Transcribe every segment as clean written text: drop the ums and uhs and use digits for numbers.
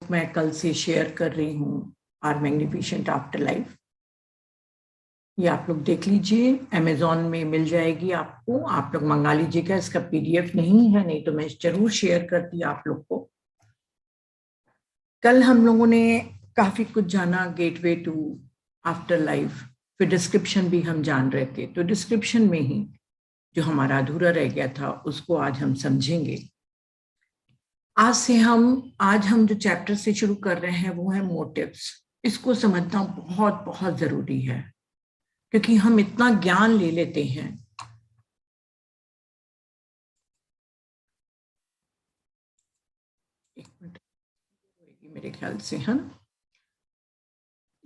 Book मैं कल से शेयर कर रही हूँ, आर मैग्निफिसेंट आफ्टर लाइफ। ये आप लोग देख लीजिए, अमेजोन में मिल जाएगी आपको, आप लोग मंगा लीजिएगा। इसका पीडीएफ नहीं है, नहीं तो मैं जरूर शेयर करती आप लोग को। कल हम लोगों ने काफी कुछ जाना, गेटवे टू आफ्टर लाइफ, फिर डिस्क्रिप्शन भी हम जान रहे थे। तो डिस्क्रिप्शन में ही जो हमारा अधूरा रह गया था उसको आज हम समझेंगे। आज हम जो चैप्टर से शुरू कर रहे हैं वो है मोटिव्स। इसको समझना बहुत बहुत जरूरी है, क्योंकि हम इतना ज्ञान ले लेते हैं। एक मिनट मेरे ख्याल से है ना,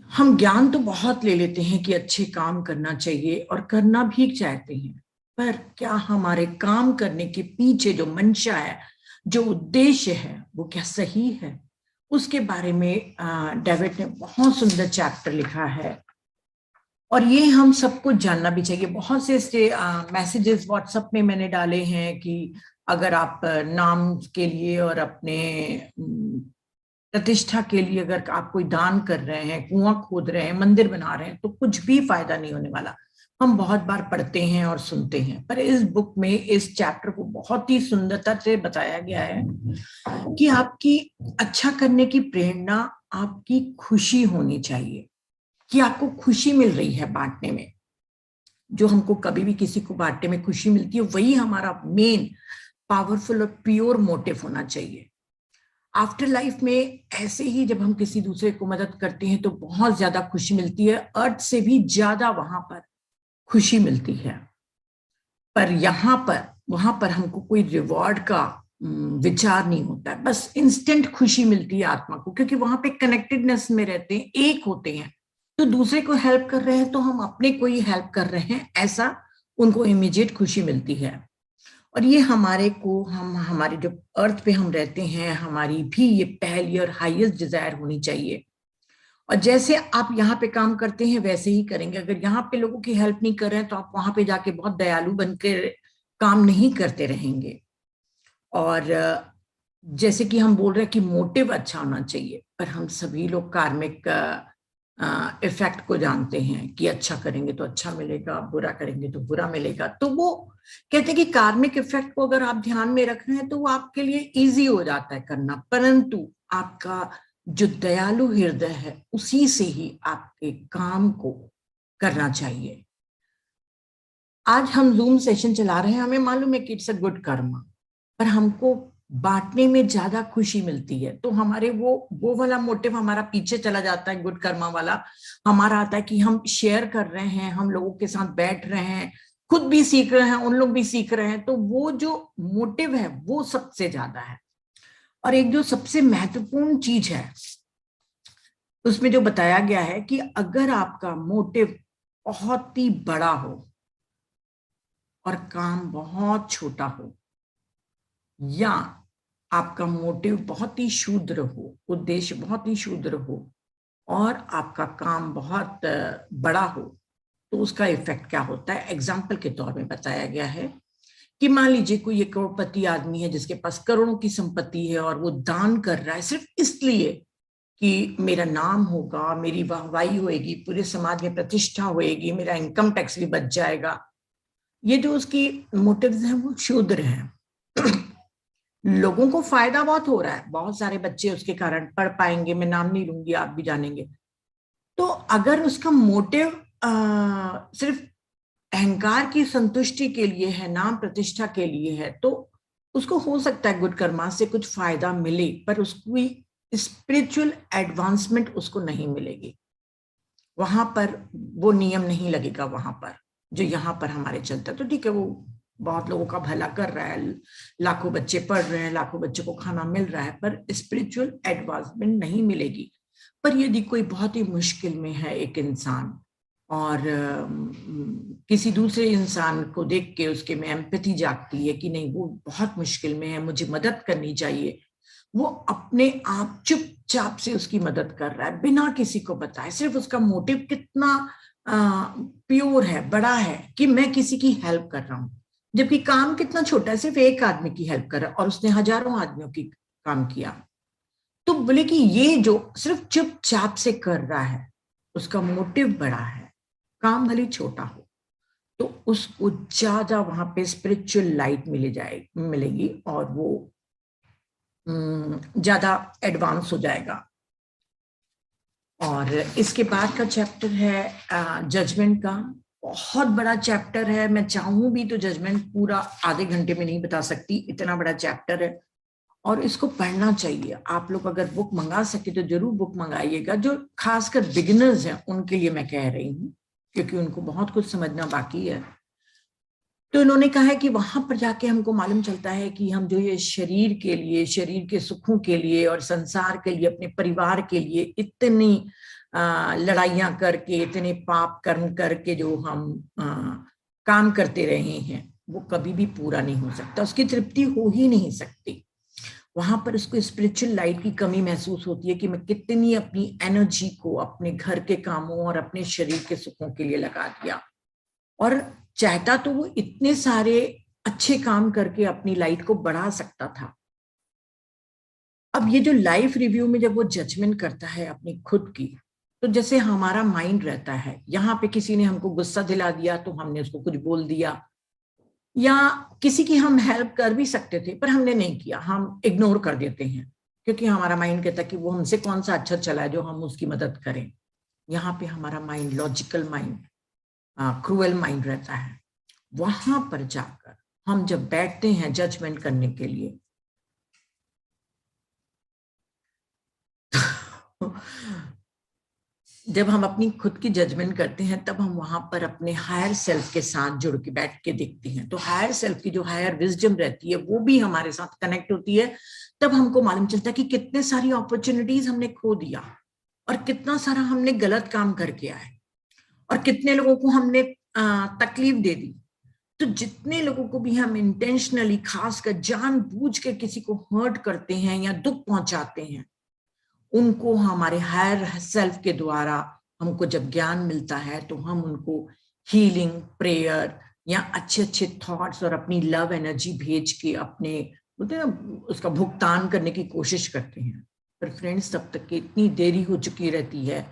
हम ज्ञान तो बहुत ले लेते हैं कि अच्छे काम करना चाहिए और करना भी चाहते हैं, पर क्या हमारे काम करने के पीछे जो मंशा है, जो उद्देश्य है, वो क्या सही है? उसके बारे में डेविड ने बहुत सुंदर चैप्टर लिखा है और ये हम सबको जानना भी चाहिए। बहुत से मैसेजेस व्हाट्सएप में मैंने डाले हैं कि अगर आप नाम के लिए और अपने प्रतिष्ठा के लिए अगर आप कोई दान कर रहे हैं, कुआं खोद रहे हैं, मंदिर बना रहे हैं, तो कुछ भी फायदा नहीं होने वाला। हम बहुत बार पढ़ते हैं और सुनते हैं, पर इस बुक में इस चैप्टर को बहुत ही सुंदरता से बताया गया है कि आपकी अच्छा करने की प्रेरणा आपकी खुशी होनी चाहिए, कि आपको खुशी मिल रही है बांटने में। जो हमको कभी भी किसी को बांटने में खुशी मिलती है, वही हमारा मेन पावरफुल और प्योर मोटिव होना चाहिए। आफ्टर लाइफ में ऐसे ही जब हम किसी दूसरे को मदद करते हैं तो बहुत ज्यादा खुशी मिलती है, अर्थ से भी ज्यादा वहां पर खुशी मिलती है। पर वहां पर हमको कोई रिवॉर्ड का विचार नहीं होता है, बस इंस्टेंट खुशी मिलती है आत्मा को, क्योंकि वहां पे कनेक्टेडनेस में रहते हैं, एक होते हैं। तो दूसरे को हेल्प कर रहे हैं तो हम अपने को ही हेल्प कर रहे हैं, ऐसा उनको इमीडिएट खुशी मिलती है। और ये हमारे जो अर्थ पे हम रहते हैं, हमारी भी ये पहली और हाईएस्ट डिजायर होनी चाहिए। और जैसे आप यहाँ पे काम करते हैं वैसे ही करेंगे। अगर यहाँ पे लोगों की हेल्प नहीं कर रहे हैं तो आप वहां पे जाके बहुत दयालु बनकर काम नहीं करते रहेंगे। और जैसे कि हम बोल रहे हैं कि मोटिव अच्छा होना चाहिए, पर हम सभी लोग कार्मिक इफेक्ट को जानते हैं कि अच्छा करेंगे तो अच्छा मिलेगा, बुरा करेंगे तो बुरा मिलेगा। तो वो कहते हैं कि कार्मिक इफेक्ट को अगर आप ध्यान में रख रहे हैं तो वो आपके लिए इजी हो जाता है करना, परंतु आपका जो दयालु हृदय है उसी से ही आपके काम को करना चाहिए। आज हम जूम सेशन चला रहे हैं, हमें मालूम है कि इट्स अ गुड कर्म, पर हमको बांटने में ज्यादा खुशी मिलती है। तो हमारे वो वाला मोटिव हमारा पीछे चला जाता है, गुड कर्मा वाला हमारा आता है कि हम शेयर कर रहे हैं, हम लोगों के साथ बैठ रहे हैं, खुद भी सीख रहे हैं, उन लोग भी सीख रहे हैं। तो वो जो मोटिव है वो सबसे ज्यादा है। और एक जो सबसे महत्वपूर्ण चीज है उसमें जो बताया गया है कि अगर आपका मोटिव बहुत ही बड़ा हो और काम बहुत छोटा हो, या आपका मोटिव बहुत ही शूद्र हो, उद्देश्य बहुत ही शूद्र हो और आपका काम बहुत बड़ा हो, तो उसका इफेक्ट क्या होता है। एग्जाम्पल के तौर में बताया गया है कि मान लीजिए कोई एक करोड़पति आदमी है जिसके पास करोड़ों की संपत्ति है और वो दान कर रहा है सिर्फ इसलिए कि मेरा नाम होगा, मेरी वाहवाही होएगी, पूरे समाज में प्रतिष्ठा होएगी, मेरा इनकम टैक्स भी बच जाएगा। ये जो उसकी मोटिव्स हैं वो शूद्र हैं। लोगों को फायदा बहुत हो रहा है, बहुत सारे बच्चे उसके कारण पढ़ पाएंगे, मैं नाम नहीं लूंगी, आप भी जानेंगे। तो अगर उसका मोटिव सिर्फ अहंकार की संतुष्टि के लिए है, नाम प्रतिष्ठा के लिए है, तो उसको हो सकता है गुड कर्मा से कुछ फायदा मिले, पर उसकी स्पिरिचुअल एडवांसमेंट उसको नहीं मिलेगी। वहां पर वो नियम नहीं लगेगा वहां पर जो यहाँ पर हमारे चलता है। तो ठीक है, वो बहुत लोगों का भला कर रहा है, लाखों बच्चे पढ़ रहे हैं, लाखों बच्चों को खाना मिल रहा है, पर स्पिरिचुअल एडवांसमेंट नहीं मिलेगी। पर यदि कोई बहुत ही मुश्किल में है एक इंसान और किसी दूसरे इंसान को देख के उसके में एम्पैथी जागती है कि नहीं वो बहुत मुश्किल में है, मुझे मदद करनी चाहिए, वो अपने आप चुपचाप से उसकी मदद कर रहा है बिना किसी को बताए। सिर्फ उसका मोटिव कितना प्योर है, बड़ा है कि मैं किसी की हेल्प कर रहा हूं, जबकि काम कितना छोटा है, सिर्फ एक आदमी की हेल्प कर रहा है और उसने हजारों आदमियों की काम किया। तो बोले कि ये जो सिर्फ चुपचाप से कर रहा है, उसका मोटिव बड़ा है, काम भले छोटा हो, तो उसको ज्यादा वहां पे स्पिरिचुअल लाइट मिलेगी और वो ज्यादा एडवांस हो जाएगा। और इसके बाद का चैप्टर है जजमेंट का। बहुत बड़ा चैप्टर है, मैं चाहूं भी तो जजमेंट पूरा आधे घंटे में नहीं बता सकती, इतना बड़ा चैप्टर है। और इसको पढ़ना चाहिए आप लोग, अगर बुक मंगा सके तो जरूर बुक मंगाइएगा। जो खासकर बिगिनर्स हैं उनके लिए मैं कह रही हूँ, क्योंकि उनको बहुत कुछ समझना बाकी है। तो इन्होंने कहा है कि वहां पर जाके हमको मालूम चलता है कि हम जो ये शरीर के लिए, शरीर के सुखों के लिए और संसार के लिए, अपने परिवार के लिए इतनी लड़ाइयां करके, इतने पाप कर्म करके जो हम काम करते रहे हैं, वो कभी भी पूरा नहीं हो सकता, उसकी तृप्ति हो ही नहीं सकती। वहां पर उसको स्पिरिचुअल लाइट की कमी महसूस होती है कि मैं कितनी अपनी एनर्जी को अपने घर के कामों और अपने शरीर के सुखों के लिए लगा दिया। और चाहता तो वो इतने सारे अच्छे काम करके अपनी लाइट को बढ़ा सकता था। अब ये जो लाइफ रिव्यू में जब वो जजमेंट करता है अपनी खुद की, तो जैसे हमारा माइंड रहता है, यहाँ पे किसी ने हमको गुस्सा दिला दिया तो हमने उसको कुछ बोल दिया, या किसी की हम हेल्प कर भी सकते थे पर हमने नहीं किया, हम इग्नोर कर देते हैं, क्योंकि हमारा माइंड कहता है कि वो हमसे कौन सा अच्छा चला है जो हम उसकी मदद करें। यहाँ पे हमारा mind logical mind, cruel mind रहता है। वहां पर जाकर हम जब बैठते हैं जजमेंट करने के लिए जब हम अपनी खुद की जजमेंट करते हैं, तब हम वहां पर अपने हायर सेल्फ के साथ जुड़ के बैठ के देखते हैं। तो हायर सेल्फ की जो हायर विजडम रहती है वो भी हमारे साथ कनेक्ट होती है। तब हमको मालूम चलता है कि कितने सारी अपॉर्चुनिटीज हमने खो दिया, और कितना सारा हमने गलत काम करके आए, और कितने लोगों को हमने तकलीफ दे दी। तो जितने लोगों को भी हम इंटेंशनली, खासकर जानबूझ के किसी को हर्ट करते हैं या दुख पहुंचाते हैं, उनको हमारे हायर सेल्फ के द्वारा हमको जब ज्ञान मिलता है तो हम उनको हीलिंग प्रेयर या अच्छे अच्छे थॉट्स और अपनी लव एनर्जी भेज के अपने, बोलते हैं ना, उसका भुगतान करने की कोशिश करते हैं। पर फ्रेंड्स, तब तक कि इतनी देरी हो चुकी रहती है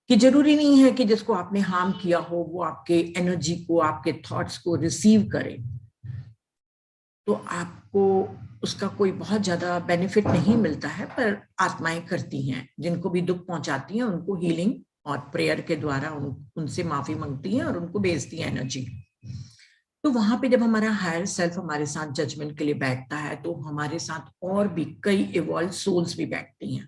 कि जरूरी नहीं है कि जिसको आपने हार्म किया हो वो आपके एनर्जी को, आपके थॉट्स को रिसीव करे, तो आपको उसका कोई बहुत ज्यादा बेनिफिट नहीं मिलता है। पर आत्माएं करती हैं, जिनको भी दुख पहुंचाती हैं उनको हीलिंग और प्रेयर के द्वारा उनसे माफी मांगती हैं और उनको भेजती हैं एनर्जी। तो वहां पे जब हमारा हायर सेल्फ हमारे साथ जजमेंट के लिए बैठता है, तो हमारे साथ और भी कई इवॉल्व सोल्स भी बैठती हैं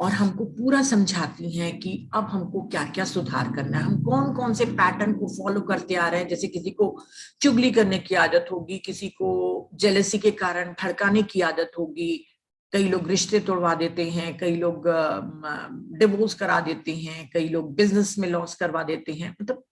और हमको पूरा समझाती हैं कि अब हमको क्या क्या सुधार करना है, हम कौन कौन से पैटर्न को फॉलो करते आ रहे हैं। जैसे किसी को चुगली करने की आदत होगी, किसी को जेलसी के कारण भड़काने की आदत होगी, कई लोग रिश्ते तोड़वा देते हैं, कई लोग डिवोर्स करा देते हैं, कई लोग बिजनेस में लॉस करवा देते हैं। मतलब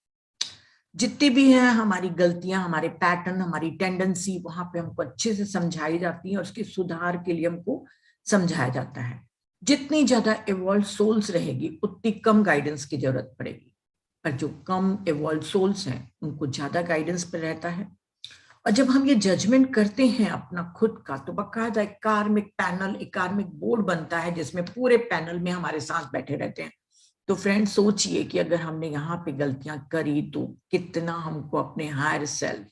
जितनी भी हैं हमारी गलतियां, हमारे पैटर्न, हमारी टेंडेंसी, वहां पे हमको अच्छे से समझाई जाती है और उसके सुधार के लिए हमको समझाया जाता है। जितनी ज्यादा इवॉल्व सोल्स रहेगी उतनी कम गाइडेंस की जरूरत पड़ेगी, पर जो कम इवॉल्व सोल्स हैं उनको ज्यादा गाइडेंस पर रहता है। और जब हम ये जजमेंट करते हैं अपना खुद का, तो बाकायदा एक कार्मिक पैनल, एक कार्मिक बोर्ड बनता है जिसमें पूरे पैनल में हमारे साथ बैठे रहते हैं। तो फ्रेंड, सोचिए कि अगर हमने यहाँ पे गलतियां करी तो कितना हमको अपने हायर सेल्फ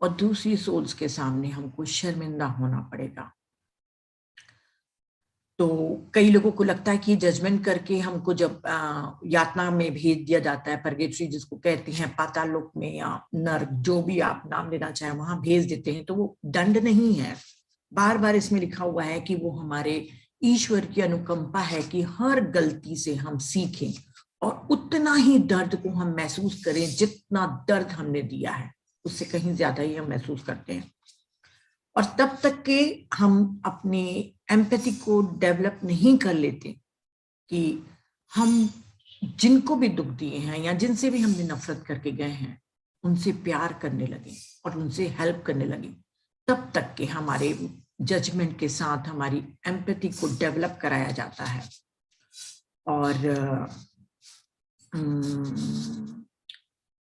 और दूसरी सोल्स के सामने हमको शर्मिंदा होना पड़ेगा। तो कई लोगों को लगता है कि जजमेंट करके हमको जब यातना में भेज दिया जाता है, परगेटरी जिसको कहते हैं, पाताल लोक में या नर्क, जो भी आप नाम देना चाहें, वहां भेज देते हैं, तो वो दंड नहीं है। बार बार इसमें लिखा हुआ है कि वो हमारे ईश्वर की अनुकंपा है कि हर गलती से हम सीखें और उतना ही दर्द को हम महसूस करें जितना दर्द हमने दिया है, उससे कहीं ज्यादा ही हम महसूस करते हैं। और तब तक के हम अपनी एम्पैथी को डेवलप नहीं कर लेते कि हम जिनको भी दुख दिए हैं या जिनसे भी हमने नफरत करके गए हैं, उनसे प्यार करने लगे और उनसे हेल्प करने लगे, तब तक के हमारे जजमेंट के साथ हमारी एम्पैथी को डेवलप कराया जाता है।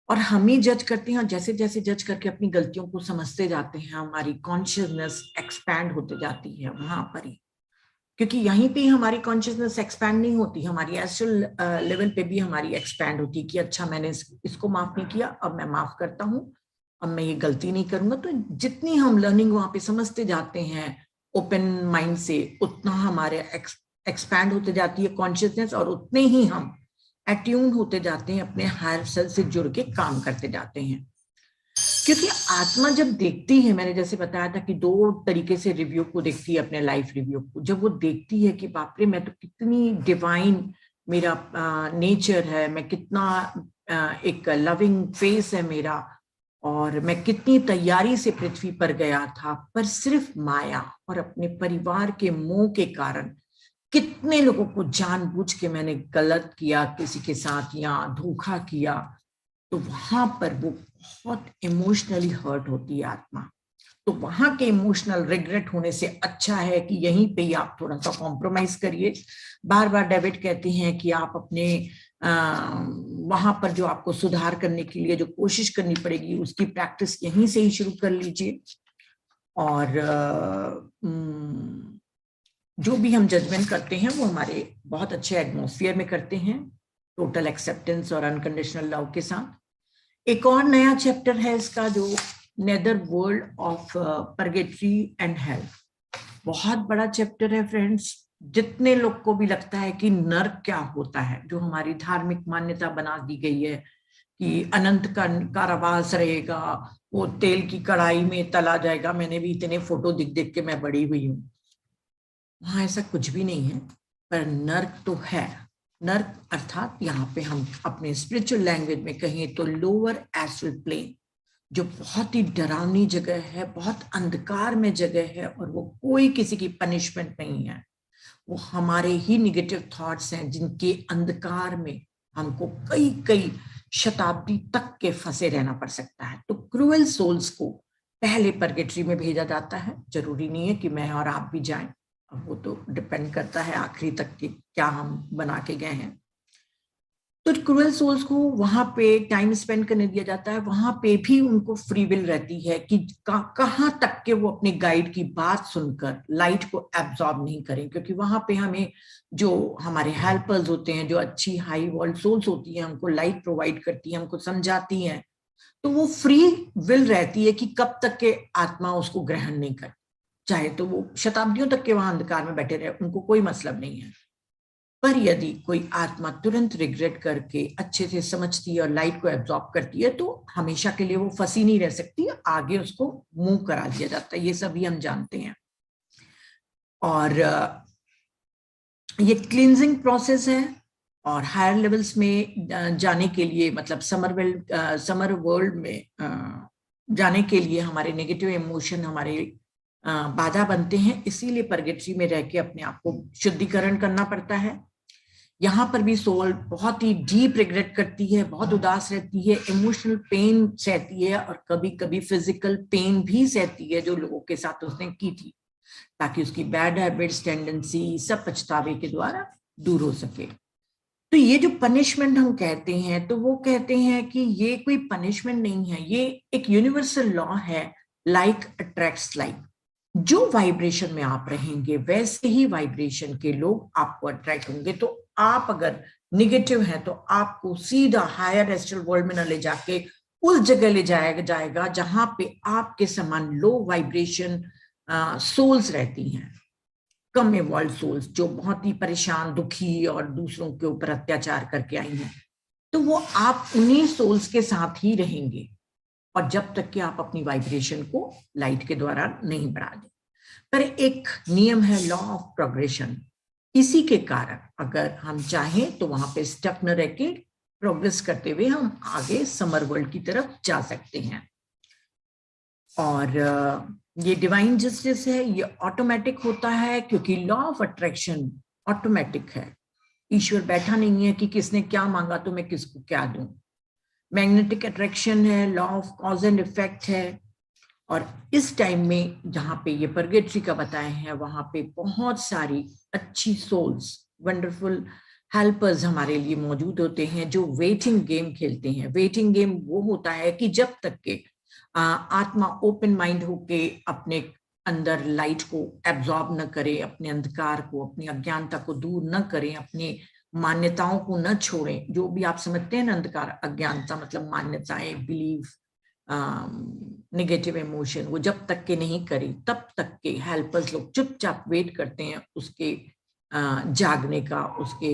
और हम ही जज करते हैं, और जैसे जैसे जज करके अपनी गलतियों को समझते जाते हैं, हमारी कॉन्शियसनेस एक्सपैंड होते जाती है वहां पर ही। क्योंकि यहीं पे हमारी कॉन्शियसनेस एक्सपैंड नहीं होती, हमारी एस्ट्रल लेवल पे भी हमारी एक्सपैंड होती है कि अच्छा मैंने इसको माफ नहीं किया, अब मैं माफ करता हूँ, अब मैं ये गलती नहीं करूंगा। तो जितनी हम लर्निंग वहां पे समझते जाते हैं ओपन माइंड से, उतना हमारे एक्सपैंड होते जाती है कॉन्शियसनेस, और उतने ही हम एट्यून होते जाते हैं, अपने हायर सेल्फ से जुड़ के काम करते जाते हैं। क्योंकि आत्मा जब देखती है, मैंने जैसे बताया था कि 2 तरीके से रिव्यू को देखती है, अपने लाइफ रिव्यू को। जब वो देखती है कि बाप रे मैं तो कितनी डिवाइन मेरा नेचर है, मैं कितना एक लविंग फेस है मेरा, और मैं कितनी तैयारी से पृथ्वी पर गया था, पर सिर्फ माया और अपने परिवार के मोह के कारण कितने लोगों को जानबूझ के मैंने गलत किया किसी के साथ या धोखा किया। तो वहां पर वो बहुत इमोशनली हर्ट होती है आत्मा। तो वहां के इमोशनल रिग्रेट होने से अच्छा है कि यहीं पे ही आप थोड़ा सा कॉम्प्रोमाइज करिए। बार बार डेविड कहते हैं कि आप अपने वहां पर जो आपको सुधार करने के लिए जो कोशिश करनी पड़ेगी, उसकी प्रैक्टिस यहीं से ही शुरू कर लीजिए। और जो भी हम जजमेंट करते हैं वो हमारे बहुत अच्छे एटमॉस्फेयर में करते हैं, टोटल एक्सेप्टेंस और अनकंडीशनल लव के साथ। एक और नया चैप्टर है इसका, जो nether world of purgatory and hell. बहुत बड़ा चैप्टर है फ्रेंड्स। जितने लोग को भी लगता है कि नर्क क्या होता है, जो हमारी धार्मिक मान्यता बना दी गई है कि अनंत का कारावास रहेगा, वो तेल की कढ़ाई में तला जाएगा। मैंने भी इतने फोटो दिख देख के मैं बड़ी हुई हूँ, वहां ऐसा कुछ भी नहीं है। पर नर्क तो है। नर्क अर्थात यहाँ पे हम अपने स्पिरिचुअल लैंग्वेज में कहें तो लोअर एस्ट्रल प्लेन, जो बहुत ही डरावनी जगह है, बहुत अंधकार में जगह है, और वो कोई किसी की पनिशमेंट नहीं है। वो हमारे ही निगेटिव थॉट्स हैं जिनके अंधकार में हमको कई कई शताब्दी तक के फंसे रहना पड़ सकता है। तो क्रूएल सोल्स को पहले परगेटरी में भेजा जाता है। जरूरी नहीं है कि मैं और आप भी जाएं, अब वो तो डिपेंड करता है आखिरी तक कि क्या हम बना के गए हैं। तो क्रूएल सोल्स को वहां पे टाइम स्पेंड करने दिया जाता है। वहां पे भी उनको फ्री विल रहती है कि कहां तक के वो अपने गाइड की बात सुनकर लाइट को एब्जॉर्ब नहीं करें, क्योंकि वहां पे हमें जो हमारे हेल्पर्स होते हैं, जो अच्छी हाई वॉल्ड सोल्स होती हैं, हमको लाइट प्रोवाइड करती हैं, हमको समझाती हैं। तो वो फ्री विल रहती है कि कब तक के आत्मा उसको ग्रहण नहीं करे, चाहे तो वो शताब्दियों तक के वहां अंधकार में बैठे रहे, उनको कोई मतलब नहीं है। पर यदि कोई आत्मा तुरंत रिग्रेट करके अच्छे से समझती है और लाइट को एब्जॉर्ब करती है, तो हमेशा के लिए वो फंसी नहीं रह सकती, आगे उसको मूव करा दिया जाता है। ये सभी हम जानते हैं। और ये क्लींजिंग प्रोसेस है। और हायर लेवल्स में जाने के लिए, मतलब समर वर्ल्ड में जाने के लिए हमारे नेगेटिव इमोशन हमारे बाधा बनते हैं। इसीलिए परगेटरी में रह के अपने आप को शुद्धिकरण करना पड़ता है। यहाँ पर भी सोल बहुत ही डीप रिग्रेट करती है, बहुत उदास रहती है, इमोशनल पेन सहती है, और कभी कभी फिजिकल पेन भी सहती है जो लोगों के साथ उसने की थी, ताकि उसकी बैड हैबिट्स, टेंडेंसी सब पछतावे के द्वारा दूर हो सके। तो ये जो पनिशमेंट हम कहते हैं, तो वो कहते हैं कि ये कोई पनिशमेंट नहीं है, ये एक यूनिवर्सल लॉ है, लाइक अट्रैक्ट्स लाइक। जो वाइब्रेशन में आप रहेंगे वैसे ही वाइब्रेशन के लोग आपको अट्रैक्ट होंगे। तो आप अगर निगेटिव हैं तो आपको सीधा हायर एस्ट्रल वर्ल्ड में न ले जाके उस जगह ले जाएगा जहां पे आपके समान लो वाइब्रेशन सोल्स रहती हैं, कम एवॉल्व सोल्स, जो बहुत ही परेशान, दुखी और दूसरों के ऊपर अत्याचार करके आई हैं। तो वो आप उन्हीं सोल्स के साथ ही रहेंगे, और जब तक कि आप अपनी वाइब्रेशन को लाइट के द्वारा नहीं बढ़ा दें। पर एक नियम है, लॉ ऑफ प्रोग्रेशन। इसी के कारण अगर हम चाहें तो वहां पे स्टक न रह के प्रोग्रेस करते हुए हम आगे समर वर्ल्ड की तरफ जा सकते हैं। और ये डिवाइन जस्टिस है, ये ऑटोमेटिक होता है, क्योंकि लॉ ऑफ अट्रैक्शन ऑटोमेटिक है। ईश्वर बैठा नहीं है कि किसने क्या मांगा तो मैं किसको क्या दूं। मैग्नेटिक अट्रैक्शन है, law of cause and effect है। और इस टाइम में जहाँ पे ये परगेटरी का बताए हैं, वहां पे बहुत सारी अच्छी सोल्स, वंडरफुल हेल्पर्स हमारे लिए मौजूद होते हैं, जो वेटिंग गेम खेलते हैं। वेटिंग गेम वो होता है कि जब तक के आत्मा ओपन माइंड होके अपने अंदर लाइट को एब्जॉर्ब न करे, अपने अंधकार को, अपनी अज्ञानता को दूर न करें, अपनी मान्यताओं को न छोड़ें। जो भी आप समझते हैं ना अंधकार, अज्ञानता मतलब मान्यताएं, बिलीफ, नेगेटिव इमोशन, वो जब तक के नहीं करी तब तक के हेल्पर्स लोग चुपचाप वेट करते हैं उसके जागने का, उसके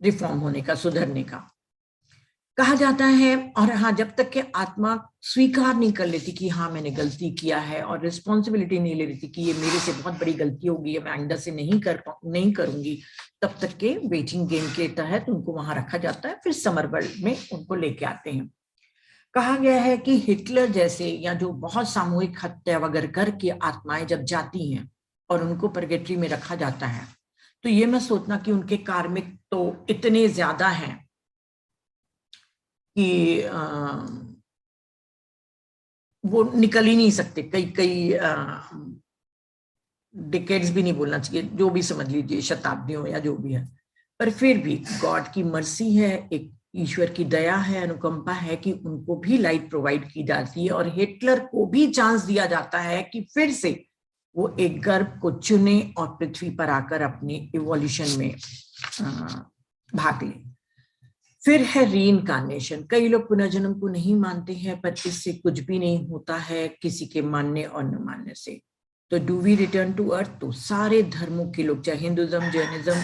रिफॉर्म होने का, सुधरने का। कहा जाता है, और हाँ, जब तक के आत्मा स्वीकार नहीं कर लेती कि हाँ मैंने गलती किया है, और रिस्पॉन्सिबिलिटी नहीं ले लेती कि ये मेरे से बहुत बड़ी गलती होगी, मैं आइंदा से नहीं करूंगी, तब तक के वेटिंग गेम के तहत उनको वहां रखा जाता है। फिर समर वर्ल्ड में उनको लेके आते हैं। कहा गया है कि हिटलर जैसे, या जो बहुत सामूहिक हत्या वगैरह करके आत्माएं जब जाती हैं और उनको परगेटरी में रखा जाता है, तो ये मत सोचना कि उनके कार्मिक तो इतने ज्यादा हैं कि वो निकल ही नहीं सकते। कई कई डिकेड्स भी नहीं बोलना चाहिए, जो भी समझ लीजिए, शताब्दियों या जो भी है। पर फिर भी गॉड की मर्सी है, एक ईश्वर की दया है, अनुकंपा है कि उनको भी लाइट प्रोवाइड की जाती है, और हिटलर को भी चांस दिया जाता है कि फिर से वो एक गर्भ को चुने और पृथ्वी पर आकर अपने इवोल्यूशन में भाग ले। फिर है रीइंकार्नेशन। कई लोग पुनर्जन्म को नहीं मानते हैं, पर इससे कुछ भी नहीं होता है किसी के मानने और न मानने से। तो do we return to earth? तो सारे धर्मों के लोग, चाहे हिंदुज्म, जैनिज्म,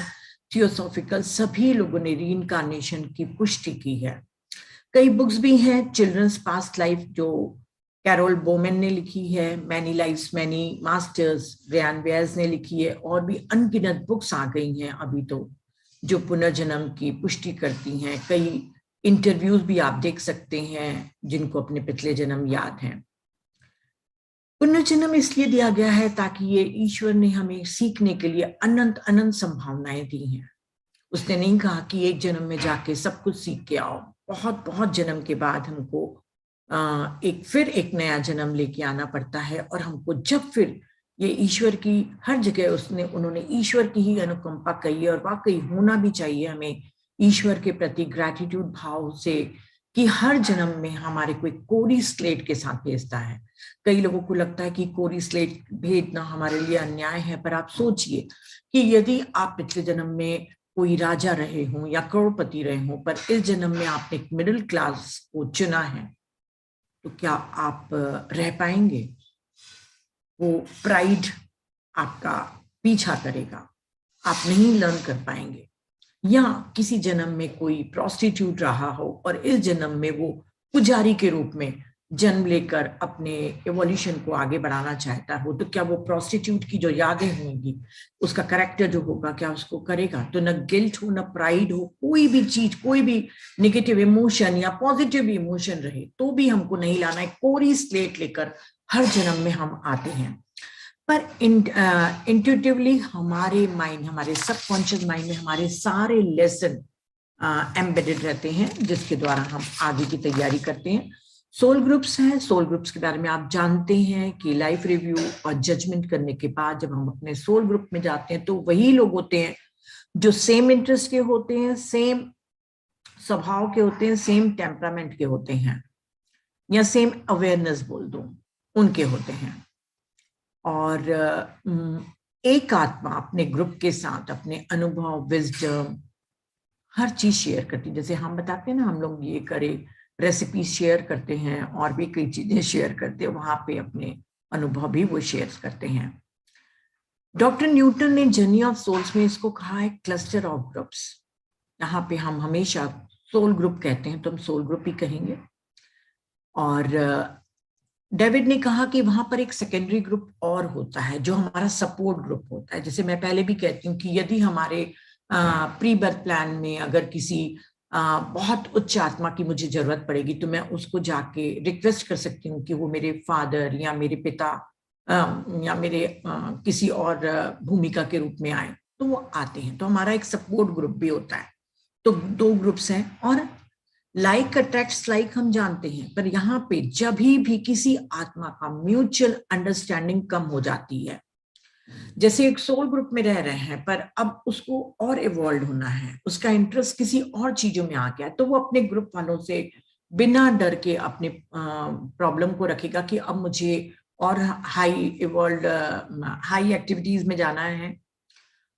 थियोसॉफिकल, सभी लोगों ने रीइंकार्नेशन की पुष्टि की है। कई बुक्स भी हैं, चिल्ड्रंस पास्ट लाइफ, जो कैरोल बोमेन ने लिखी है, many lives many masters Brian Weiss ने लिखी है, और भी अनगिनत बुक्स आ गई हैं अभी तो, जो पुनर्जन्म की पुष्टि करती हैं। कई इंटरव्यूज भी आप देख सकते हैं जिनको अपने पिछले जन्म याद हैं। पुनर्जन्म इसलिए दिया गया है ताकि ये ईश्वर ने हमें सीखने के लिए अनंत अनंत संभावनाएं दी हैं। उसने नहीं कहा कि एक जन्म में जाके सब कुछ सीख के आओ। बहुत बहुत जन्म के बाद हमको एक नया जन्म लेके आना पड़ता है, और हमको जब फिर ये ईश्वर की हर जगह उन्होंने ईश्वर की ही अनुकंपा कही है, और वाकई होना भी चाहिए हमें ईश्वर के प्रति ग्रैटिट्यूड भाव से, कि हर जन्म में हमारे कोई कोरी स्लेट के साथ भेजता है। कई लोगों को लगता है कि कोरी स्लेट भेजना हमारे लिए अन्याय है, पर आप सोचिए कि यदि आप पिछले जन्म में कोई राजा रहे हों या करोड़पति रहे हों, पर इस जन्म में आपने एक मिडिल क्लास को चुना है, तो क्या आप रह पाएंगे? वो प्राइड आपका पीछा करेगा, आप नहीं लर्न कर पाएंगे। या किसी जन्म में कोई प्रोस्टिट्यूट रहा हो और इस जन्म में वो पुजारी के रूप में जन्म लेकर अपने एवोल्यूशन को आगे बढ़ाना चाहता हो, तो क्या वो प्रोस्टिट्यूट की जो यादें होंगी, उसका कैरेक्टर जो होगा, क्या उसको करेगा? तो न गिल्ट हो, न प्राइड हो, कोई भी चीज, कोई भी नेगेटिव इमोशन या पॉजिटिव इमोशन रहे तो भी हमको नहीं लाना है। कोरी स्लेट लेकर हर जन्म में हम आते हैं, पर इंट्यूटिवली हमारे माइंड, हमारे सबकॉन्शियस माइंड में हमारे सारे लेसन एम्बेडेड रहते हैं, जिसके द्वारा हम आगे की तैयारी करते हैं। सोल ग्रुप्स हैं। सोल ग्रुप्स के बारे में आप जानते हैं कि लाइफ रिव्यू और जजमेंट करने के बाद जब हम अपने सोल ग्रुप में जाते हैं, तो वही लोग होते हैं जो सेम इंटरेस्ट के होते हैं, सेम स्वभाव के होते हैं, सेम टेम्परामेंट के होते हैं, या सेम अवेयरनेस बोल दो, उनके होते हैं। और एक आत्मा अपने ग्रुप के साथ अपने अनुभव, विजडम, हर चीज शेयर करती है। जैसे हम बताते हैं ना, हम लोग ये करें, रेसिपी शेयर करते हैं, और भी कई चीजें शेयर करते हैं, वहां पे अपने अनुभव भी वो शेयर करते हैं। डॉक्टर न्यूटन ने जर्नी ऑफ सोल्स में इसको कहा है क्लस्टर ऑफ ग्रुप्स। यहाँ पे हम हमेशा सोल ग्रुप कहते हैं, तो हम सोल ग्रुप ही कहेंगे। और डेविड ने कहा कि वहां पर एक सेकेंडरी ग्रुप और होता है जो हमारा सपोर्ट ग्रुप होता है। जैसे मैं पहले भी कहती हूँ कि यदि हमारे प्री बर्थ प्लान में अगर किसी बहुत उच्च आत्मा की मुझे जरूरत पड़ेगी, तो मैं उसको जाके रिक्वेस्ट कर सकती हूँ कि वो मेरे फादर या मेरे पिता या मेरे किसी और भूमिका के रूप में आए, तो वो आते हैं। तो हमारा एक सपोर्ट ग्रुप भी होता है। तो 2 ग्रुप्स हैं। और लाइक अट्रैक्ट्स लाइक हम जानते हैं, पर यहाँ पे जब भी किसी आत्मा का म्यूचुअल अंडरस्टैंडिंग कम हो जाती है, जैसे एक सोल ग्रुप में रह रहे हैं पर अब उसको और इवॉल्व होना है, उसका इंटरेस्ट किसी और चीजों में आ गया, तो वो अपने ग्रुप वालों से बिना डर के अपने प्रॉब्लम को रखेगा कि अब मुझे और हाई इवॉल्व हाई एक्टिविटीज में जाना है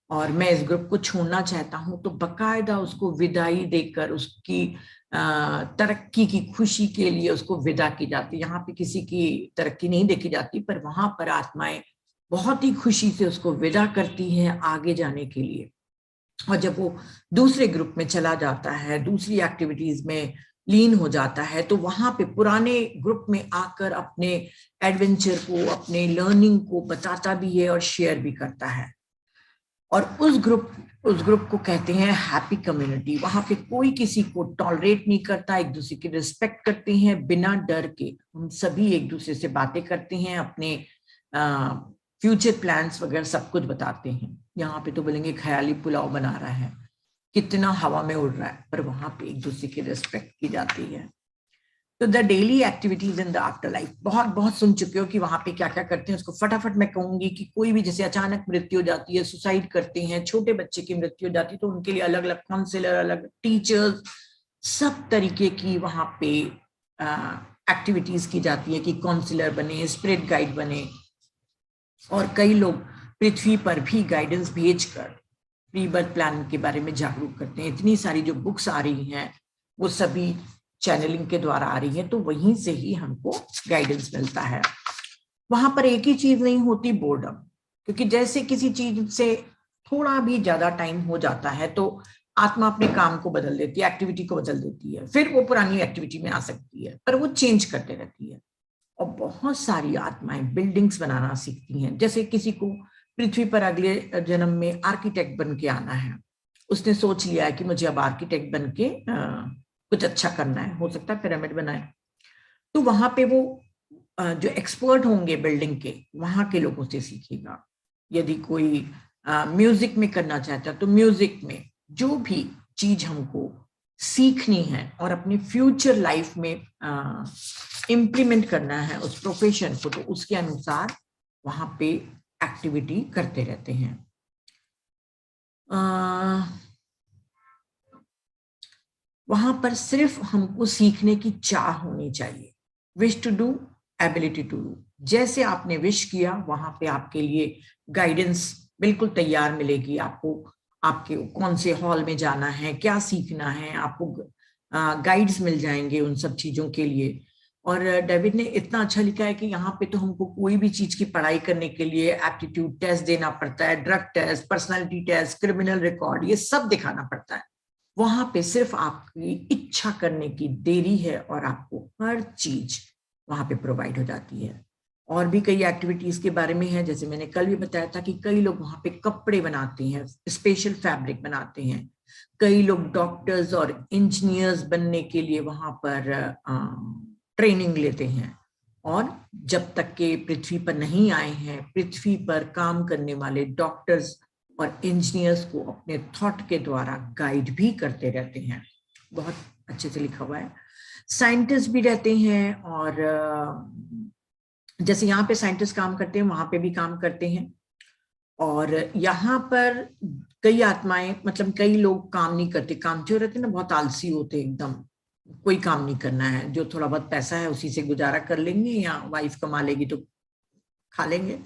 और मैं इस ग्रुप को छोड़ना चाहता हूं, तो बकायदा उसको विदाई देकर उसकी तरक्की की खुशी के लिए उसको विदा की जाती है। यहाँ पे किसी की तरक्की नहीं देखी जाती, पर वहां पर आत्माएं बहुत ही खुशी से उसको विदा करती हैं आगे जाने के लिए। और जब वो दूसरे ग्रुप में चला जाता है, दूसरी एक्टिविटीज में लीन हो जाता है, तो वहां पे पुराने ग्रुप में आकर अपने एडवेंचर को, अपने लर्निंग को बताता भी है और शेयर भी करता है। और उस ग्रुप को कहते हैं हैप्पी कम्युनिटी। वहां पे कोई किसी को टॉलरेट नहीं करता, एक दूसरे की रिस्पेक्ट करते हैं बिना डर के। हम सभी एक दूसरे से बातें करते हैं, अपने फ्यूचर प्लान्स वगैरह सब कुछ बताते हैं। यहाँ पे तो बोलेंगे ख्याली पुलाव बना रहा है, कितना हवा में उड़ रहा है, पर वहां पे एक दूसरे की रिस्पेक्ट की जाती है। तो the daily activities in the after life बहुत बहुत सुन चुके हो कि वहां पे क्या क्या करते हैं। उसको फटाफट मैं कहूंगी कि कोई भी जैसे अचानक मृत्यु हो जाती है, सुसाइड करते हैं, छोटे बच्चे की मृत्यु हो जाती है, तो उनके लिए अलग अलग काउंसलर, अलग टीचर्स, सब तरीके की वहां पे एक्टिविटीज की जाती है कि काउंसलर बने, स्पिरिट गाइड बने। और कई लोग पृथ्वी पर भी गाइडेंस भेजकर प्री बर्थ प्लान के बारे में जागरूक करते हैं। इतनी सारी जो बुक्स आ रही हैं वो सभी चैनलिंग के द्वारा आ रही है, तो वहीं से ही हमको गाइडेंस मिलता है। वहां पर एक ही चीज नहीं होती, बोर्डम, क्योंकि जैसे किसी चीज से थोड़ा भी ज्यादा टाइम हो जाता है तो आत्मा अपने काम को बदल देती है, एक्टिविटी को बदल देती है, फिर वो पुरानी एक्टिविटी में आ सकती है, पर वो चेंज करते रहती है। और बहुत सारी आत्माएं बिल्डिंग्स बनाना सीखती हैं। जैसे किसी को पृथ्वी पर अगले जन्म में आर्किटेक्ट बन के आना है, उसने सोच लिया है कि मुझे अब आर्किटेक्ट बन के कुछ अच्छा करना है, हो सकता है पिरामिड बनाए, तो वहां पे वो जो एक्सपर्ट होंगे बिल्डिंग के, वहां के लोगों से सीखेगा। यदि कोई म्यूजिक में करना चाहता है तो म्यूजिक में जो भी चीज हमको सीखनी है और अपने फ्यूचर लाइफ में इम्प्लीमेंट करना है उस प्रोफेशन को, तो उसके अनुसार वहां पे एक्टिविटी करते रहते हैं। वहां पर सिर्फ हमको सीखने की चाह होनी चाहिए। Wish to do, ability to do. जैसे आपने विश किया, वहां पे आपके लिए गाइडेंस बिल्कुल तैयार मिलेगी। आपको आपके कौन से हॉल में जाना है, क्या सीखना है, आपको गाइड्स मिल जाएंगे उन सब चीजों के लिए। और डेविड ने इतना अच्छा लिखा है कि यहाँ पे तो हमको कोई भी चीज की पढ़ाई करने के लिए एप्टीट्यूड टेस्ट देना पड़ता है, drug test, personality test, criminal record, ये सब दिखाना पड़ता है। वहां पे सिर्फ आपकी इच्छा करने की देरी है और आपको हर चीज वहां पे प्रोवाइड हो जाती है। और भी कई एक्टिविटीज के बारे में है, जैसे मैंने कल भी बताया था कि कई लोग वहां पे कपड़े बनाते हैं, स्पेशल फैब्रिक बनाते हैं। कई लोग डॉक्टर्स और इंजीनियर्स बनने के लिए वहां पर ट्रेनिंग लेते हैं। और जब तक के पृथ्वी पर नहीं आए हैं, पृथ्वी पर काम करने वाले डॉक्टर्स और इंजीनियर्स को अपने थॉट के द्वारा गाइड भी करते रहते हैं। बहुत अच्छे से लिखा हुआ है। साइंटिस्ट भी रहते हैं, और जैसे यहाँ पे साइंटिस्ट काम करते हैं, वहां पे भी काम करते हैं। और यहाँ पर कई आत्माएं, मतलब कई लोग काम नहीं करते, काम जो रहते ना बहुत आलसी होते, एकदम कोई काम नहीं करना है, जो थोड़ा बहुत पैसा है उसी से गुजारा कर लेंगे, या वाइफ कमा लेगी तो खा लेंगे।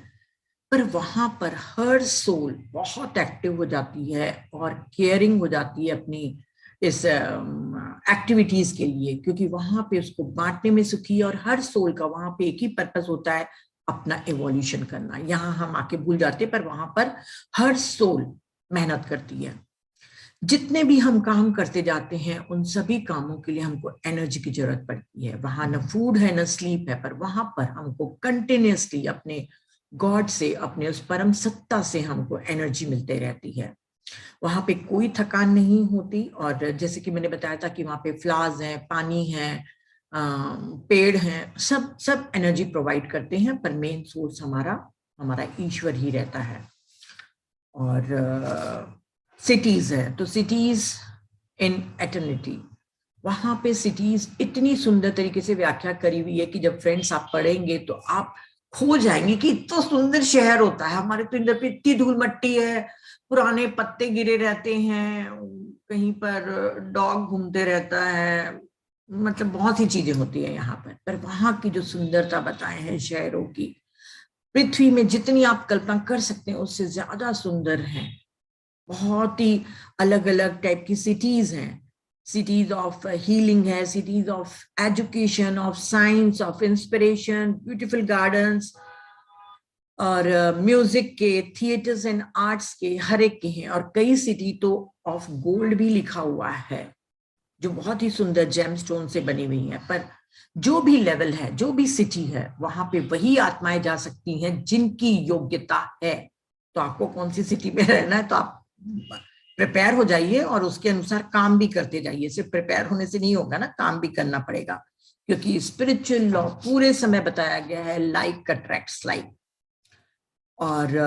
पर वहां पर हर सोल बहुत एक्टिव हो जाती है और केयरिंग हो जाती है अपनी इस एक्टिविटीज के लिए, क्योंकि वहां पे उसको बांटने में सुखी है। और हर सोल का वहां पे एक ही पर्पस होता है, अपना एवोल्यूशन करना। यहाँ हम आके भूल जाते हैं, पर वहां पर हर सोल मेहनत करती है। जितने भी हम काम करते जाते हैं, उन सभी कामों के लिए हमको एनर्जी की जरूरत पड़ती है। वहां न फूड है न स्लीप है, पर वहां पर हमको कंटिन्यूसली अपने गॉड से, अपने उस परम सत्ता से हमको एनर्जी मिलते रहती है। वहां पे कोई थकान नहीं होती। और जैसे कि मैंने बताया था कि वहां पे फ्लावर्स हैं, पानी है, पेड़ हैं, सब सब एनर्जी प्रोवाइड करते हैं, पर मेन सोर्स हमारा हमारा ईश्वर ही रहता है। और सिटीज है, तो सिटीज इन एटर्निटी, वहां पे सिटीज इतनी सुंदर तरीके से व्याख्या करी हुई है कि जब फ्रेंड्स आप पढ़ेंगे तो आप खो जाएंगे कि इतना सुंदर शहर होता है। हमारे तो इधर पे इतनी धूल मट्टी है, पुराने पत्ते गिरे रहते हैं, कहीं पर डॉग घूमते रहता है, मतलब बहुत सी चीजें होती है यहाँ पर वहां की जो सुंदरता बताए हैं शहरों की, पृथ्वी में जितनी आप कल्पना कर सकते हैं उससे ज्यादा सुंदर है। बहुत ही अलग अलग टाइप की सिटीज हैं, सिटीज ऑफ हीलिंग है, cities of education, of science, of inspiration, beautiful gardens, और म्यूजिक के, थिएटर्स एंड आर्ट्स के, हर एक के हैं। और कई सिटी तो ऑफ गोल्ड भी लिखा हुआ है, जो बहुत ही सुंदर जेमस्टोन से बनी हुई है। पर जो भी लेवल है, जो भी सिटी है, वहां पे वही आत्माएं जा सकती हैं जिनकी योग्यता है। तो आपको कौन सी सिटी में रहना है, तो आप प्रिपेयर हो जाइए और उसके अनुसार काम भी करते जाइए। सिर्फ प्रिपेयर होने से नहीं होगा ना, काम भी करना पड़ेगा, क्योंकि स्पिरिचुअल लॉ पूरे समय बताया गया है, लाइक अट्रैक्ट्स लाइक। और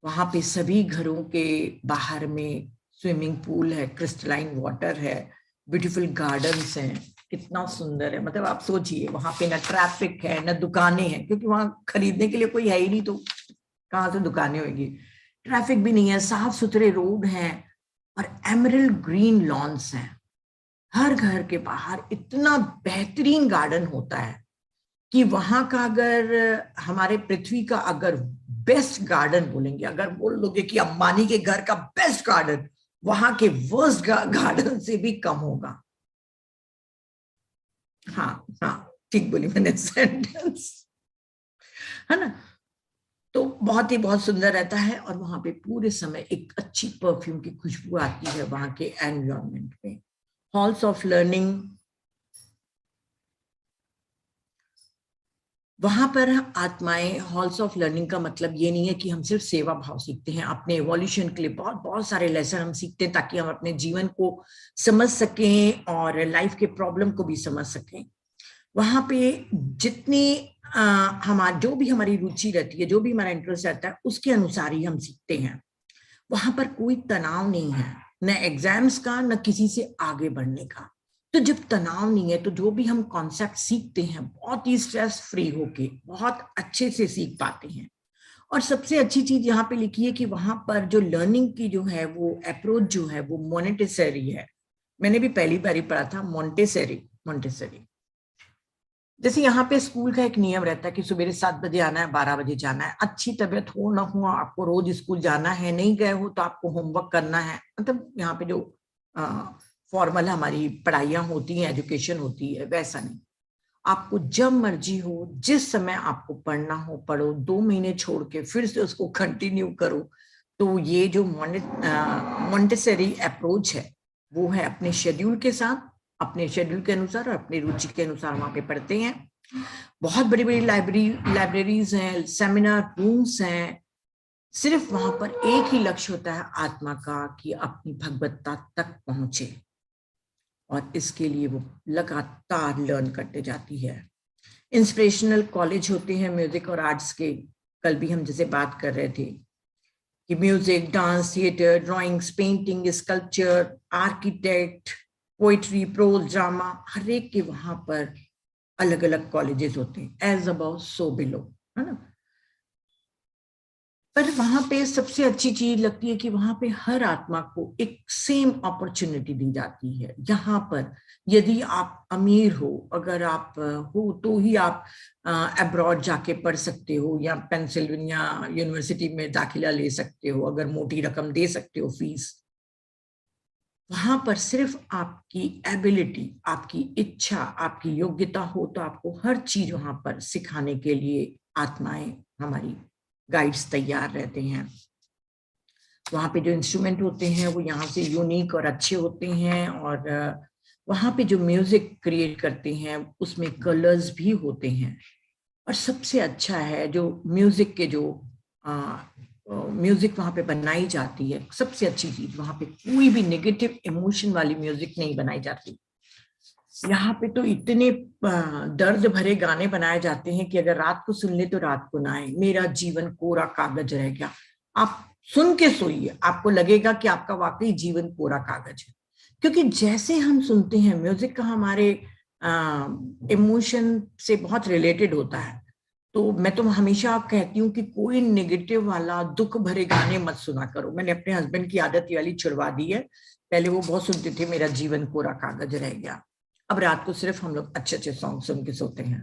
वहां पे सभी घरों के बाहर में स्विमिंग पूल है, क्रिस्टलाइन वाटर है, ब्यूटीफुल गार्डन्स हैं, कितना सुंदर है। मतलब आप सोचिए, वहां पे ना ट्रैफिक है, ना दुकानें हैं, क्योंकि वहां खरीदने के लिए कोई है ही नहीं, तो कहाँ से दुकानें होगी। ट्रैफिक भी नहीं है, साफ सुथरे रोड हैं, और एमरल्ड ग्रीन लॉन्स हैं। हर घर के बाहर इतना बेहतरीन गार्डन होता है कि वहां का, अगर हमारे पृथ्वी का अगर बेस्ट गार्डन बोलेंगे, अगर बोल लोगे कि अंबानी के घर का बेस्ट गार्डन, वहां के वर्स्ट गार्डन से भी कम होगा। हाँ हाँ, ठीक बोली मैंने सेंटेंस, है ना। तो बहुत ही बहुत सुंदर रहता है, और वहां पे पूरे समय एक अच्छी परफ्यूम की खुशबू आती है वहां के एनवायरमेंट में। हॉल्स ऑफ लर्निंग, वहां पर आत्माएं, हॉल्स ऑफ लर्निंग का मतलब ये नहीं है कि हम सिर्फ सेवा भाव सीखते हैं। अपने एवोल्यूशन के लिए बहुत बहुत सारे लेसन हम सीखते हैं, ताकि हम अपने जीवन को समझ सकें और लाइफ के प्रॉब्लम को भी समझ सकें। वहां पे जितनी हमारा, जो भी हमारी रुचि रहती है, जो भी हमारा इंटरेस्ट रहता है, उसके अनुसार ही हम सीखते हैं। वहां पर कोई तनाव नहीं है, न एग्जाम्स का, न किसी से आगे बढ़ने का। तो जब तनाव नहीं है, तो जो भी हम कॉन्सेप्ट सीखते हैं, बहुत ही स्ट्रेस फ्री होके बहुत अच्छे से सीख पाते हैं। और सबसे अच्छी चीज यहाँ पे लिखी है कि वहां पर जो लर्निंग की जो है वो अप्रोच जो है वो मोनेटेसरी है। मैंने भी पहली बार ही पढ़ा था, मोंटेसरी, मोंटेसरी। जैसे यहाँ पे स्कूल का एक नियम रहता है कि सवेरे 7 बजे आना है, 12 बजे जाना है। अच्छी तबीयत हो ना हो, आपको रोज स्कूल जाना है, नहीं गए हो तो आपको होमवर्क करना है। मतलब यहाँ पे जो फॉर्मल हमारी पढ़ाइयाँ होती हैं, एजुकेशन होती है, वैसा नहीं। आपको जब मर्जी हो, जिस समय आपको पढ़ना हो पढ़ो, 2 महीने छोड़ के फिर से उसको कंटिन्यू करो। तो ये जो मोंटेसरी अप्रोच है, वो है अपने शेड्यूल के साथ, अपने शेड्यूल के अनुसार और अपनी रुचि के अनुसार वहां पे पढ़ते हैं। बहुत बड़ी बड़ी लाइब्रेरीज हैं, सेमिनार रूम्स हैं। सिर्फ वहां पर एक ही लक्ष्य होता है आत्मा का, कि अपनी भगवत्ता तक पहुंचे, और इसके लिए वो लगातार लर्न करते जाती है। इंस्पिरेशनल कॉलेज होते हैं म्यूजिक और आर्ट्स के। कल भी हम जैसे बात कर रहे थे कि music, dance, theatre, drawings, painting, sculpture, architect, poetry, prose, drama, हर एक के वहां पर अलग अलग कॉलेजेस होते हैं, एज अबाउ सो बिलो, है ना। पर वहां पे सबसे अच्छी चीज लगती है कि वहां पे हर आत्मा को एक सेम अपॉर्चुनिटी दी जाती है। यहाँ पर यदि आप अमीर हो, अगर आप हो, तो ही आप अब्रॉड जाके पढ़ सकते हो, या पेंसिल्वेनिया यूनिवर्सिटी में दाखिला ले सकते हो, अगर मोटी रकम दे सकते हो फीस। वहां पर सिर्फ आपकी एबिलिटी, आपकी इच्छा, आपकी योग्यता हो, तो आपको हर चीज वहां पर सिखाने के लिए आत्माएं, हमारी गाइड्स तैयार रहते हैं। वहां पे जो इंस्ट्रूमेंट होते हैं वो यहाँ से यूनिक और अच्छे होते हैं, और वहां पे जो म्यूजिक क्रिएट करते हैं उसमें कलर्स भी होते हैं। और सबसे अच्छा है जो म्यूजिक के जो म्यूजिक वहां पे बनाई जाती है, सबसे अच्छी चीज, वहां पे कोई भी नेगेटिव इमोशन वाली म्यूजिक नहीं बनाई जाती। यहाँ पे तो इतने दर्द भरे गाने बनाए जाते हैं कि अगर रात को सुन ले तो रात को ना आए, मेरा जीवन कोरा कागज रह गया। आप सुन के सोइए, आपको लगेगा कि आपका वाकई जीवन कोरा कागज है। क्योंकि जैसे हम सुनते हैं म्यूजिक का, हमारे इमोशन से बहुत रिलेटेड होता है। तो मैं तो हमेशा कहती हूँ कि कोई नेगेटिव वाला दुख भरे गाने मत सुना करो। मैंने अपने हस्बैंड की आदत वाली छुड़वा दी है। पहले वो बहुत सुनते थे, मेरा जीवन कोरा कागज रह गया। अब रात को सिर्फ हम लोग अच्छे अच्छे सॉन्ग सुन के सोते हैं।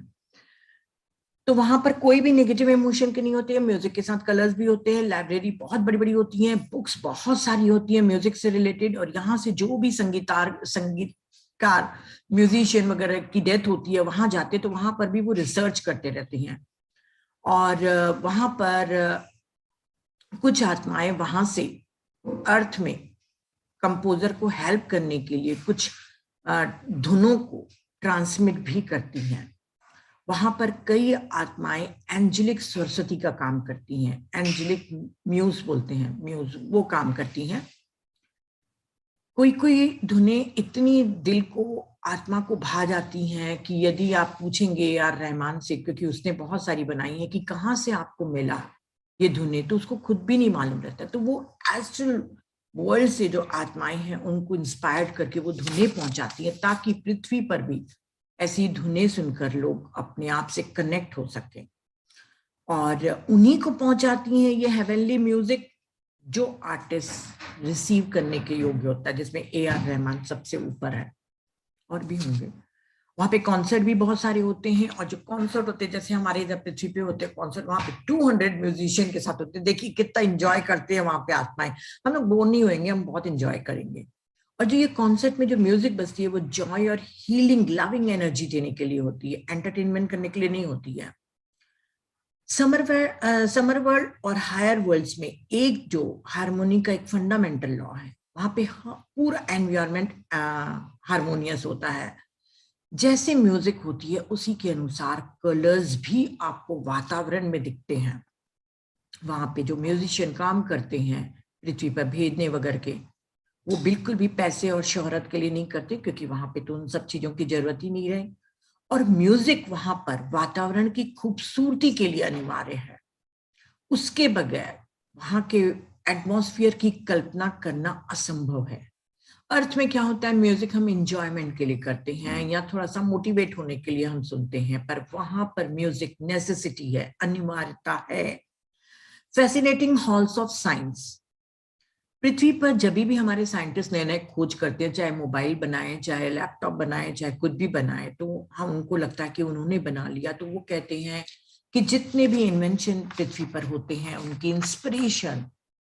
तो वहां पर कोई भी नेगेटिव इमोशन के नहीं होते हैं। म्यूजिक के साथ कलर्स भी होते हैं, लाइब्रेरी बहुत बड़ी बड़ी होती है, बुक्स बहुत सारी होती है म्यूजिक से रिलेटेड। और यहाँ से जो भी संगीतकार म्यूजिशियन वगैरह की डेथ होती है वहां जाते तो वहां पर भी वो रिसर्च करते रहते हैं। और वहां पर कुछ आत्माएं वहां से अर्थ में कंपोजर को हेल्प करने के लिए कुछ धुनों को ट्रांसमिट भी करती हैं। वहां पर कई आत्माएं एंजेलिक सरस्वती का काम करती हैं, एंजेलिक म्यूज बोलते हैं, म्यूज वो काम करती हैं। कोई कोई धुनें इतनी दिल को, आत्मा को भा जाती हैं कि यदि आप पूछेंगे यार रहमान से, क्योंकि उसने बहुत सारी बनाई है, कि कहाँ से आपको मिला ये धुनें, तो उसको खुद भी नहीं मालूम रहता। तो वो एस्ट्रल वर्ल्ड से जो आत्माएं हैं उनको इंस्पायर्ड करके वो धुनें पहुंचाती हैं, ताकि पृथ्वी पर भी ऐसी धुनें सुनकर लोग अपने आप से कनेक्ट हो सकें। और उन्हीं को पहुंचाती हैं ये हेवनली म्यूजिक जो आर्टिस्ट रिसीव करने के योग्य होता है, जिसमें AR रहमान सबसे ऊपर है, और भी होंगे। वहां पे कॉन्सर्ट भी बहुत सारे होते हैं, और जो कॉन्सर्ट होते हैं जैसे हमारे इधर पृथ्वी पे होते हैं कॉन्सर्ट, वहां पे 200 म्यूजिशियन के साथ होते हैं। देखिए कितना एंजॉय करते हैं वहां पे आत्माएं। हम लोग बोर नहीं होंगे, हम बहुत एंजॉय करेंगे। और जो ये कॉन्सर्ट में जो म्यूजिक बजती है वो जॉय और हीलिंग, लविंग एनर्जी देने के लिए होती है, एंटरटेनमेंट करने के लिए नहीं होती है। समर वर्ल्ड और हायर वर्ल्ड्स में एक जो हारमोनी का एक फंडामेंटल लॉ है, वहां पे पूरा एनवायरनमेंट हारमोनियस होता है। जैसे म्यूजिक होती है उसी के अनुसार कलर्स भी आपको वातावरण में दिखते हैं। वहां पे जो म्यूजिशियन काम करते हैं पृथ्वी पर भेजने वगैरह के, वो बिल्कुल भी पैसे और शोहरत के लिए नहीं करते, क्योंकि वहां पे तो उन सब चीजों की जरूरत ही नहीं रहे। और म्यूजिक वहां पर वातावरण की खूबसूरती के लिए अनिवार्य है। उसके बगैर वहां के एटमॉस्फेयर की कल्पना करना असंभव है। अर्थ में क्या होता है, म्यूजिक हम इंजॉयमेंट के लिए करते हैं या थोड़ा सा मोटिवेट होने के लिए हम सुनते हैं, पर वहां पर म्यूजिक नेसेसिटी है, अनिवार्यता है। Fascinating halls of science. पृथ्वी पर जब भी हमारे साइंटिस्ट नए नए खोज करते हैं, चाहे मोबाइल बनाए, चाहे लैपटॉप बनाए, चाहे कुछ भी बनाए, तो हम उनको लगता है कि उन्होंने बना लिया, तो वो कहते हैं कि जितने भी इन्वेंशन पृथ्वी पर होते हैं उनकी इंस्पिरेशन,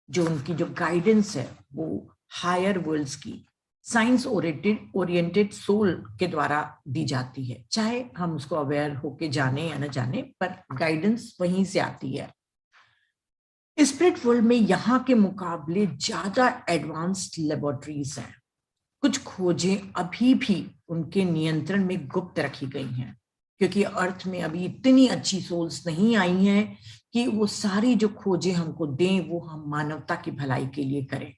जो उनकी जो गाइडेंस है, वो हायर वर्ल्ड्स की साइंस ओरिएंटेड सोल के द्वारा दी जाती है। चाहे हम उसको अवेयर होके जाने या न जाने, पर गाइडेंस वहीं से आती है। स्पिरिट वर्ल्ड में यहाँ के मुकाबले ज्यादा एडवांस्ड लेबोरेटरीज हैं। कुछ खोजें अभी भी उनके नियंत्रण में गुप्त रखी गई हैं, क्योंकि अर्थ में अभी इतनी अच्छी सोल्स नहीं आई हैं कि वो सारी जो खोजें हमको दें वो हम मानवता की भलाई के लिए करें।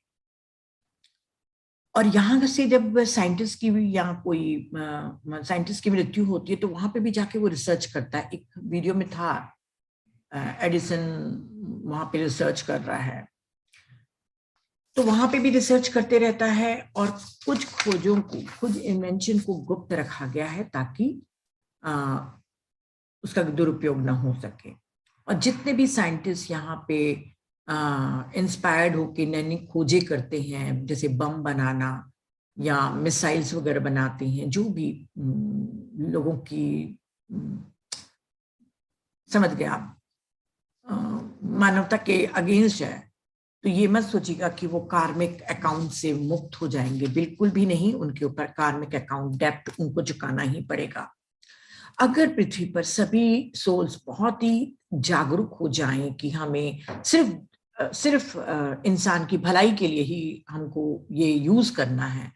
और यहाँ से जब साइंटिस्ट की भी, या कोई साइंटिस्ट की मृत्यु होती है, तो वहां पे भी जाके वो रिसर्च करता है। एक वीडियो में था एडिसन वहां पे रिसर्च कर रहा है, तो वहां पे भी रिसर्च करते रहता है। और कुछ खोजों को, कुछ इन्वेंशन को गुप्त रखा गया है ताकि उसका दुरुपयोग ना हो सके। और जितने भी साइंटिस्ट यहाँ पे इंस्पायर्ड होके नई नई खोजें करते हैं, जैसे बम बनाना या मिसाइल्स वगैरह बनाते हैं, जो भी लोगों की समझ गया आप, मानवता के अगेंस्ट है, तो ये मत सोचिएगा कि वो कार्मिक अकाउंट से मुक्त हो जाएंगे, बिल्कुल भी नहीं। उनके ऊपर कार्मिक अकाउंट डेब्ट उनको चुकाना ही पड़ेगा। अगर पृथ्वी पर सभी सोल्स बहुत ही जागरूक हो जाएं कि हमें सिर्फ इंसान की भलाई के लिए ही हमको ये यूज करना है,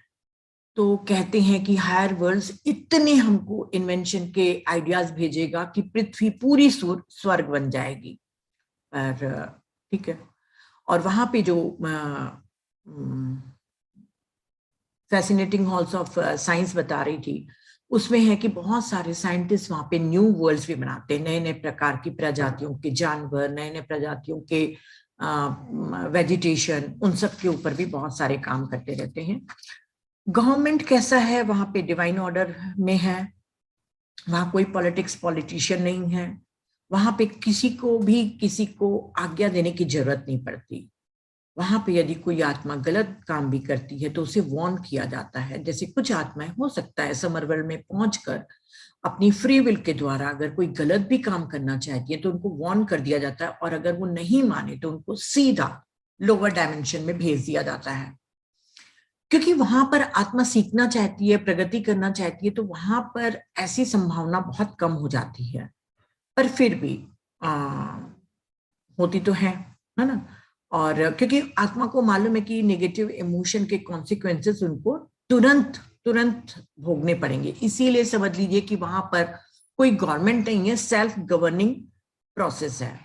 तो कहते हैं कि हायर वर्ल्ड्स इतने हमको इन्वेंशन के आइडियाज भेजेगा कि पृथ्वी पूरी स्वर्ग बन जाएगी। पर ठीक है। और वहां पे जो फैसिनेटिंग हॉल्स ऑफ साइंस बता रही थी, उसमें है कि बहुत सारे साइंटिस्ट वहां पे न्यू वर्ल्ड्स भी बनाते हैं, नए नए प्रकार की प्रजातियों के जानवर, नए नए प्रजातियों के वेजिटेशन, उन सब के ऊपर भी बहुत सारे काम करते रहते हैं। गवर्नमेंट कैसा है, वहां पे डिवाइन ऑर्डर में है, वहां कोई पॉलिटिशियन नहीं है, वहां पे किसी को भी किसी को आज्ञा देने की जरूरत नहीं पड़ती। वहां पे यदि कोई आत्मा गलत काम भी करती है तो उसे वार्न किया जाता है। जैसे कुछ आत्माएं हो सकता है समर वर्ल्ड में पहुंचकर अपनी फ्री विल के द्वारा अगर कोई गलत भी काम करना चाहती है तो उनको वार्न कर दिया जाता है, और अगर वो नहीं माने तो उनको सीधा लोअर डायमेंशन में भेज दिया जाता है। क्योंकि वहां पर आत्मा सीखना चाहती है, प्रगति करना चाहती है, तो वहां पर ऐसी संभावना बहुत कम हो जाती है। पर फिर भी होती तो है ना। और क्योंकि आत्मा को मालूम है कि नेगेटिव इमोशन के कॉन्सिक्वेंसेस उनको तुरंत तुरंत भोगने पड़ेंगे, इसीलिए समझ लीजिए कि वहां पर कोई गवर्नमेंट नहीं है, सेल्फ गवर्निंग प्रोसेस है।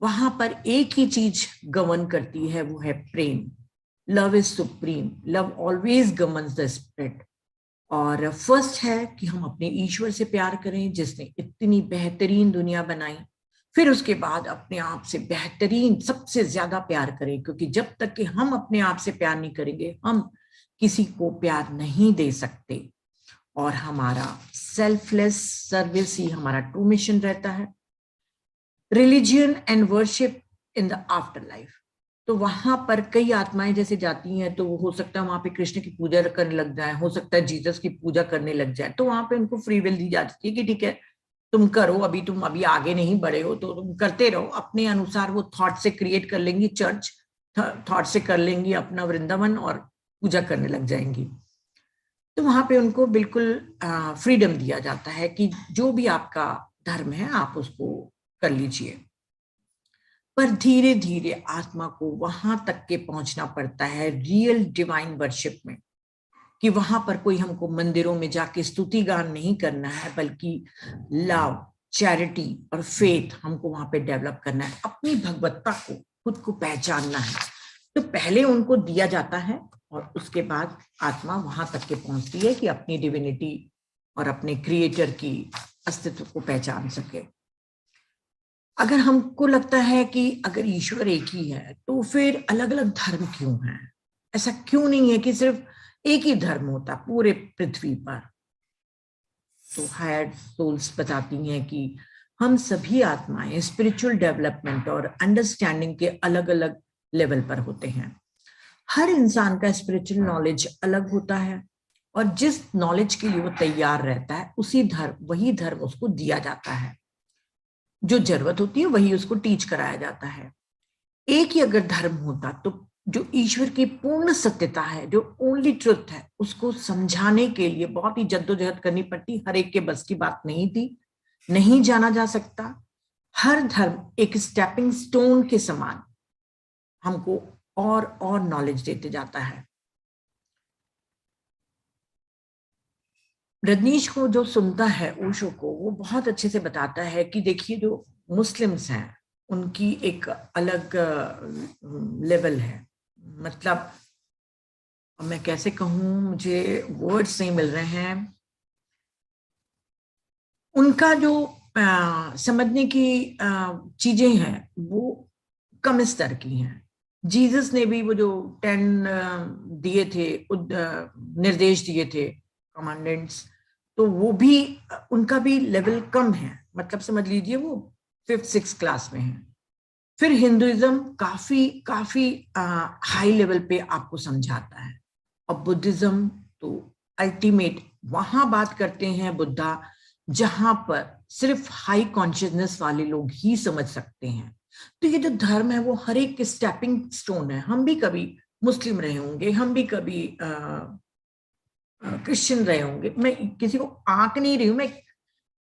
वहां पर एक ही चीज गवर्न करती है, वो है प्रेम। Love is supreme, love always governs the spirit. और फर्स्ट है कि हम अपने ईश्वर से प्यार करें जिसने इतनी बेहतरीन दुनिया बनाई। फिर उसके बाद अपने आप से बेहतरीन सबसे ज्यादा प्यार करें, क्योंकि जब तक कि हम अपने आप से प्यार नहीं करेंगे हम किसी को प्यार नहीं दे सकते। और हमारा सेल्फलेस सर्विस ही हमारा ट्रू मिशन रहता है। Religion and worship in the after life, तो वहां पर कई आत्माएं जैसे जाती हैं तो हो सकता है वहां पे कृष्ण की पूजा करने लग जाए, हो सकता है जीसस की पूजा करने लग जाए, तो वहां पे उनको फ्री विल दी जाती है कि ठीक है तुम करो, तुम अभी आगे नहीं बढ़े हो तो तुम करते रहो अपने अनुसार। वो थॉट से क्रिएट कर लेंगी चर्च, थॉट से कर लेंगी अपना वृंदावन और पूजा करने लग जाएंगी। तो वहां पे उनको बिल्कुल फ्रीडम दिया जाता है कि जो भी आपका धर्म है आप उसको कर लीजिए। पर धीरे धीरे आत्मा को वहां तक के पहुंचना पड़ता है रियल डिवाइन वर्शिप में, कि वहां पर कोई हमको मंदिरों में जाके स्तुति गान नहीं करना है, बल्कि लव, चैरिटी और फेथ हमको वहां पे डेवलप करना है। अपनी भगवत्ता को, खुद को पहचानना है। तो पहले उनको दिया जाता है और उसके बाद आत्मा वहां तक के पहुंचती है कि अपनी डिविनिटी और अपने क्रिएटर की अस्तित्व को पहचान सके। अगर हमको लगता है कि अगर ईश्वर एक ही है तो फिर अलग अलग धर्म क्यों हैं? ऐसा क्यों नहीं है कि सिर्फ एक ही धर्म होता पूरे पृथ्वी पर? तो हायर सोल्स बताती हैं कि हम सभी आत्माएं स्पिरिचुअल डेवलपमेंट और अंडरस्टैंडिंग के अलग अलग लेवल पर होते हैं। हर इंसान का स्पिरिचुअल नॉलेज अलग होता है, और जिस नॉलेज के लिए वो तैयार रहता है वही धर्म उसको दिया जाता है। जो जरूरत होती है वही उसको टीच कराया जाता है। एक ही अगर धर्म होता तो जो ईश्वर की पूर्ण सत्यता है, जो ओनली ट्रुथ है, उसको समझाने के लिए बहुत ही जद्दोजहद करनी पड़ती। हर एक के बस की बात नहीं थी, नहीं जाना जा सकता। हर धर्म एक स्टेपिंग स्टोन के समान हमको और नॉलेज देते जाता है। रजनीश को जो सुनता है ओशो को, वो बहुत अच्छे से बताता है कि देखिए जो मुस्लिम्स हैं उनकी एक अलग लेवल है। मतलब मैं कैसे कहूं, मुझे वर्ड्स नहीं मिल रहे हैं। उनका जो समझने की चीजें हैं वो कम स्तर की हैं। जीसस ने भी वो जो 10 दिए थे, निर्देश दिए थे, कमांडेंट्स, तो वो भी उनका भी लेवल कम है। मतलब समझ लीजिए वो 5th-6th क्लास में है। फिर हिंदुइज्म काफी काफी हाई लेवल पे आपको समझाता है, और बुद्धिज्म तो अल्टीमेट वहां बात करते हैं बुद्धा, जहां पर सिर्फ हाई कॉन्शियसनेस वाले लोग ही समझ सकते हैं। तो ये जो धर्म है वो हर एक स्टेपिंग स्टोन है। हम भी कभी मुस्लिम रहे होंगे, हम भी कभी क्रिश्चियन रहे होंगे। मैं किसी को आंक नहीं रही हूं, मैं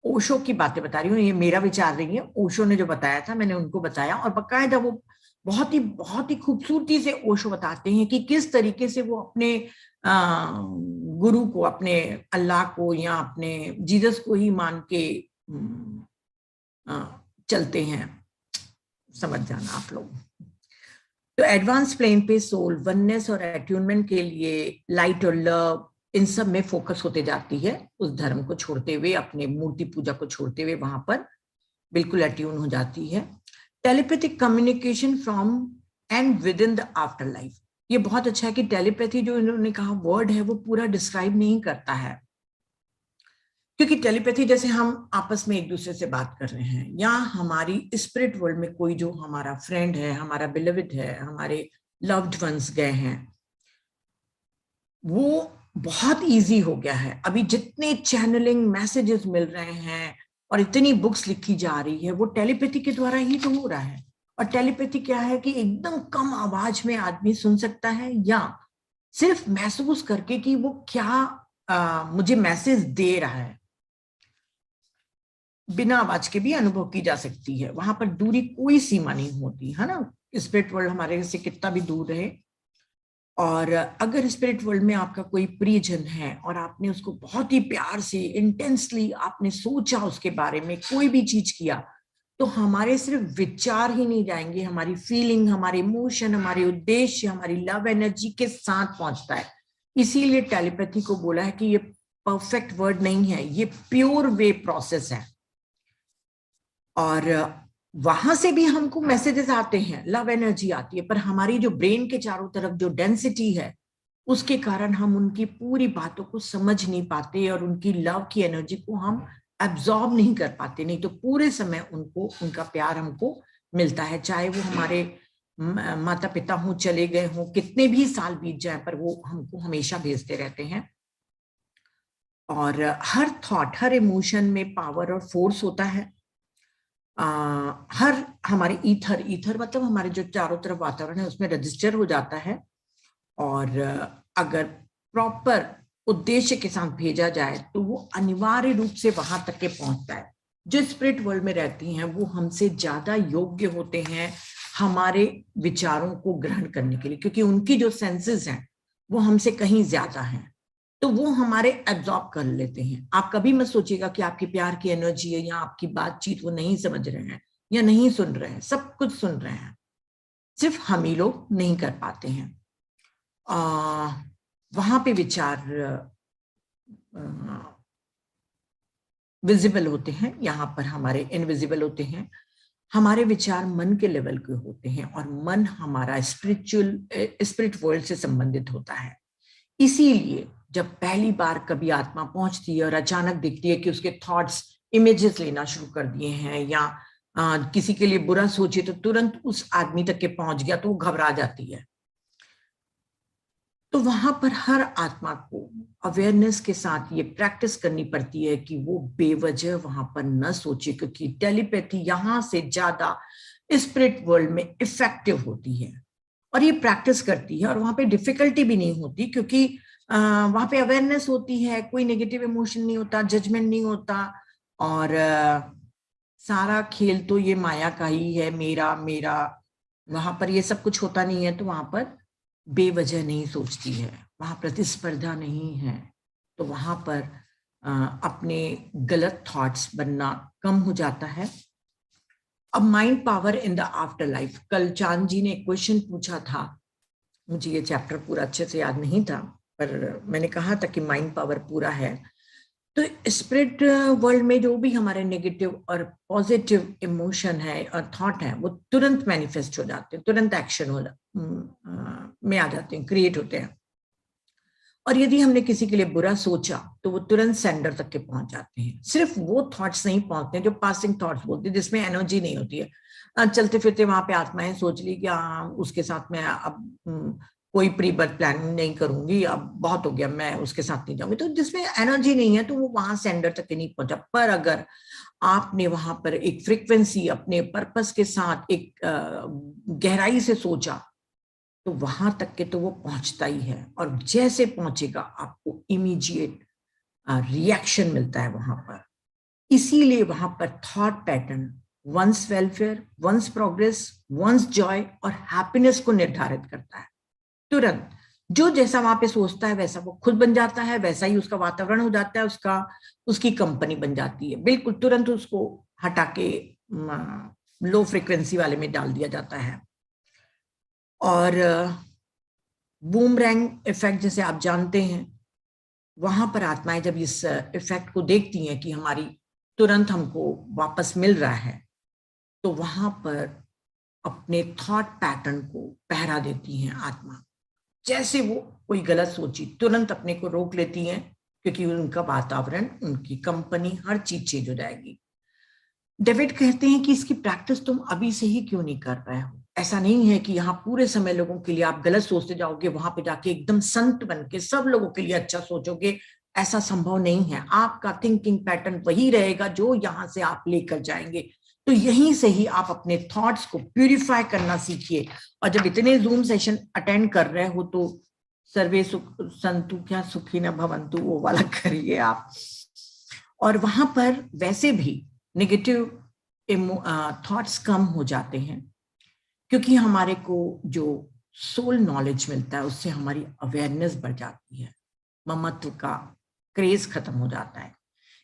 ओशो की बातें बता रही हूँ, ये मेरा विचार नहीं है। ओशो ने जो बताया था मैंने उनको बताया, और बकायदा वो बहुत ही खूबसूरती से ओशो बताते हैं कि किस तरीके से वो अपने गुरु को, अपने अल्लाह को या अपने जीसस को ही मान के चलते हैं। समझ जाना आप लोग। तो एडवांस प्लेन पे सोल वननेस और अट्यूनमेंट के लिए लाइट और लव इन सब में फोकस होते जाती है। उस धर्म को छोड़ते हुए, अपने मूर्ति पूजा को छोड़ते हुए वहां पर बिल्कुल अट्यून हो जाती है। Telepathic communication from and with in the after life, ये बहुत अच्छा है कि टेलीपैथी जो इन्होंने कहा वर्ड है वो पूरा डिस्क्राइब नहीं करता है। क्योंकि टेलीपैथी जैसे हम आपस में एक दूसरे से बात कर रहे हैं, या हमारी स्पिरिट वर्ल्ड में कोई जो हमारा फ्रेंड है, हमारा बिलविड है, हमारे लव्ड वंस गए हैं, वो बहुत इजी हो गया है। अभी जितने चैनलिंग मैसेजेस मिल रहे हैं और इतनी बुक्स लिखी जा रही है, वो टेलीपैथी के द्वारा ही तो हो रहा है। और टेलीपैथी क्या है कि एकदम कम आवाज में आदमी सुन सकता है, या सिर्फ महसूस करके कि वो क्या मुझे मैसेज दे रहा है, बिना आवाज के भी अनुभव की जा सकती है। वहां पर दूरी कोई सीमा नहीं होती है ना, स्पिरिट वर्ल्ड हमारे से कितना भी दूर रहे। और अगर स्पिरिट वर्ल्ड में आपका कोई प्रियजन है और आपने उसको बहुत ही प्यार से इंटेंसली आपने सोचा, उसके बारे में कोई भी चीज किया, तो हमारे सिर्फ विचार ही नहीं जाएंगे, हमारी फीलिंग, हमारे इमोशन, हमारे उद्देश्य, हमारी लव एनर्जी के साथ पहुंचता है। इसीलिए टेलीपैथी को बोला है कि ये परफेक्ट वर्ड नहीं है, ये प्योर वे प्रोसेस है। और वहां से भी हमको मैसेजेस आते हैं, लव एनर्जी आती है, पर हमारी जो ब्रेन के चारों तरफ जो डेंसिटी है, उसके कारण हम उनकी पूरी बातों को समझ नहीं पाते और उनकी लव की एनर्जी को हम एब्जॉर्ब नहीं कर पाते। नहीं तो पूरे समय उनको, उनका प्यार हमको मिलता है, चाहे वो हमारे माता पिता हों, चले गए हों, कितने भी साल बीत जाए, पर वो हमको हमेशा भेजते रहते हैं। और हर थॉट, हर इमोशन में पावर और फोर्स होता है। हर हमारे ईथर, ईथर मतलब हमारे जो चारों तरफ वातावरण है, उसमें रजिस्टर हो जाता है। और अगर प्रॉपर उद्देश्य के साथ भेजा जाए तो वो अनिवार्य रूप से वहां तक के पहुंचता है। जो स्पिरिट वर्ल्ड में रहती हैं वो हमसे ज्यादा योग्य होते हैं हमारे विचारों को ग्रहण करने के लिए, क्योंकि उनकी जो सेंसेस हैं वो हमसे कहीं ज्यादा हैं, तो वो हमारे एब्जॉर्ब कर लेते हैं। आप कभी मत सोचिएगा कि आपकी प्यार की एनर्जी है या आपकी बातचीत वो नहीं समझ रहे हैं या नहीं सुन रहे हैं, सब कुछ सुन रहे हैं, सिर्फ हम ही लोग नहीं कर पाते हैं। वहां पे विचार विजिबल होते हैं, यहाँ पर हमारे इनविजिबल होते हैं। हमारे विचार मन के लेवल के होते हैं और मन हमारा स्पिरिट वर्ल्ड से संबंधित होता है। इसीलिए जब पहली बार कभी आत्मा पहुंचती है और अचानक दिखती है कि उसके थॉट्स इमेजेस लेना शुरू कर दिए हैं, या किसी के लिए बुरा सोचे तो तुरंत उस आदमी तक के पहुंच गया, तो वो घबरा जाती है। तो वहां पर हर आत्मा को अवेयरनेस के साथ ये प्रैक्टिस करनी पड़ती है कि वो बेवजह वहां पर न सोचे, क्योंकि टेलीपैथी यहां से ज्यादा स्पिरिट वर्ल्ड में इफेक्टिव होती है और ये प्रैक्टिस करती है। और वहां पे डिफिकल्टी भी नहीं होती, क्योंकि वहां पे अवेयरनेस होती है, कोई नेगेटिव इमोशन नहीं होता, जजमेंट नहीं होता। और सारा खेल तो ये माया का ही है, मेरा मेरा। वहां पर ये सब कुछ होता नहीं है, तो वहां पर बेवजह नहीं सोचती है, वहां प्रतिस्पर्धा नहीं है, तो वहां पर अपने गलत थॉट्स बनना कम हो जाता है। अब mind power in the after life, कल चांद जी ने एक क्वेश्चन पूछा था, मुझे ये चैप्टर पूरा अच्छे से याद नहीं था, पर मैंने कहा था कि माइंड पावर पूरा है। तो स्पिरिट वर्ल्ड में जो भी हमारे नेगेटिव और पॉजिटिव इमोशन है और थॉट है, वो तुरंत मैनिफेस्ट हो जाते हैं, तुरंत एक्शन में आ जाते हैं, क्रिएट होते हैं। और यदि हमने किसी के लिए बुरा सोचा तो वो तुरंत सेंडर तक के पहुंच जाते हैं। सिर्फ वो थॉट्स नहीं पहुंचते जो पासिंग थॉट्स बोलते हैं, जिसमें एनर्जी नहीं होती है। चलते फिरते वहां पे आत्माएं सोच ली कि उसके साथ मैं अब कोई प्री बर्थ प्लानिंग नहीं करूंगी, अब बहुत हो गया, मैं उसके साथ नहीं जाऊंगी, तो जिसमें एनर्जी नहीं है तो वो वहां सेंडर तक नहीं पहुंचा। पर अगर आपने वहां पर एक फ्रीक्वेंसी अपने पर्पस के साथ एक गहराई से सोचा, तो वहां तक के तो वो पहुंचता ही है। और जैसे पहुंचेगा आपको इमीडिएट रिएक्शन मिलता है वहां पर। इसीलिए वहां पर thought pattern one's welfare, one's progress, one's joy और हैप्पीनेस को निर्धारित करता है। तुरंत जो जैसा वहां पे सोचता है वैसा वो खुद बन जाता है, वैसा ही उसका वातावरण हो जाता है, उसकी कंपनी बन जाती है। बिल्कुल तुरंत उसको हटा के लो फ्रिक्वेंसी वाले में डाल दिया जाता है। और बूमरैंग इफेक्ट जैसे आप जानते हैं, वहां पर आत्माएं जब इस इफेक्ट को देखती हैं कि हमारी तुरंत हमको वापस मिल रहा है, तो वहां पर अपने थॉट पैटर्न को पहरा देती हैं आत्मा। जैसे वो कोई गलत सोची तुरंत अपने को रोक लेती हैं, क्योंकि उनका वातावरण, उनकी कंपनी, हर चीज चेंज हो जाएगी। डेविड कहते हैं कि इसकी प्रैक्टिस तुम अभी से ही क्यों नहीं कर रहे हो। ऐसा नहीं है कि यहाँ पूरे समय लोगों के लिए आप गलत सोचते जाओगे, वहां पे जाके एकदम संत बन के सब लोगों के लिए अच्छा सोचोगे, ऐसा संभव नहीं है। आपका थिंकिंग पैटर्न वही रहेगा जो यहाँ से आप लेकर जाएंगे। तो यहीं से ही आप अपने थॉट्स को प्यूरिफाई करना सीखिए। और जब इतने जूम सेशन अटेंड कर रहे हो तो सर्वे सुख संतु क्या सुखी न भवंतु वो वाला करिए आप। और वहां पर वैसे भी नेगेटिव थॉट्स कम हो जाते हैं, क्योंकि हमारे को जो सोल नॉलेज मिलता है उससे हमारी अवेयरनेस बढ़ जाती है, ममत्व का क्रेज खत्म हो जाता है।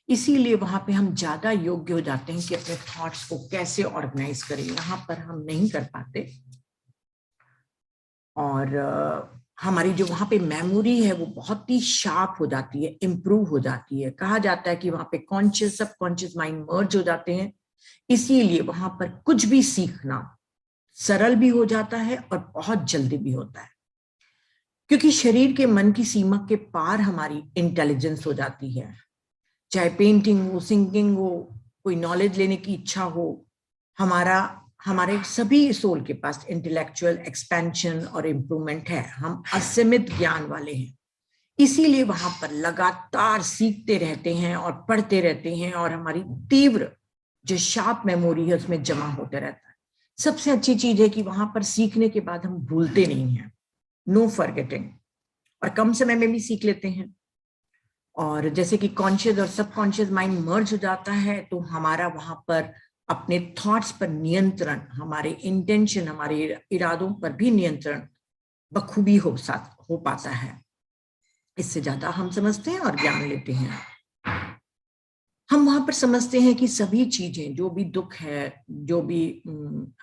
इसीलिए वहां पे हम ज्यादा योग्य हो जाते हैं कि अपने थॉट्स को कैसे ऑर्गेनाइज करें। यहाँ पर हम नहीं कर पाते। और हमारी जो वहां पे मेमोरी है वो बहुत ही शार्प हो जाती है, इंप्रूव हो जाती है। कहा जाता है कि वहां पे कॉन्शियस सबकॉन्शियस माइंड मर्ज हो जाते हैं। इसीलिए वहां पर कुछ भी सीखना सरल भी हो जाता है और बहुत जल्दी भी होता है, क्योंकि शरीर के मन की सीमा के पार हमारी इंटेलिजेंस हो जाती है। चाहे पेंटिंग हो, सिंगिंग हो, कोई नॉलेज लेने की इच्छा हो, हमारे सभी सोल के पास इंटेलेक्चुअल एक्सपेंशन और इम्प्रूवमेंट है। हम असीमित ज्ञान वाले हैं। इसीलिए वहां पर लगातार सीखते रहते हैं और पढ़ते रहते हैं, और हमारी तीव्र जो शार्प मेमोरी है उसमें जमा होते रहता है। सबसे अच्छी चीज है कि वहां पर सीखने के बाद हम भूलते नहीं हैं, नो फॉरगेटिंग, और कम समय में भी सीख लेते हैं। और जैसे कि कॉन्शियस और सबकॉन्शियस माइंड मर्ज हो जाता है तो हमारा वहां पर अपने थॉट्स पर नियंत्रण, हमारे इंटेंशन, हमारे इरादों पर भी नियंत्रण बखूबी हो पाता है। इससे ज्यादा हम समझते हैं और ज्ञान लेते हैं। हम वहां पर समझते हैं कि सभी चीजें, जो भी दुख है, जो भी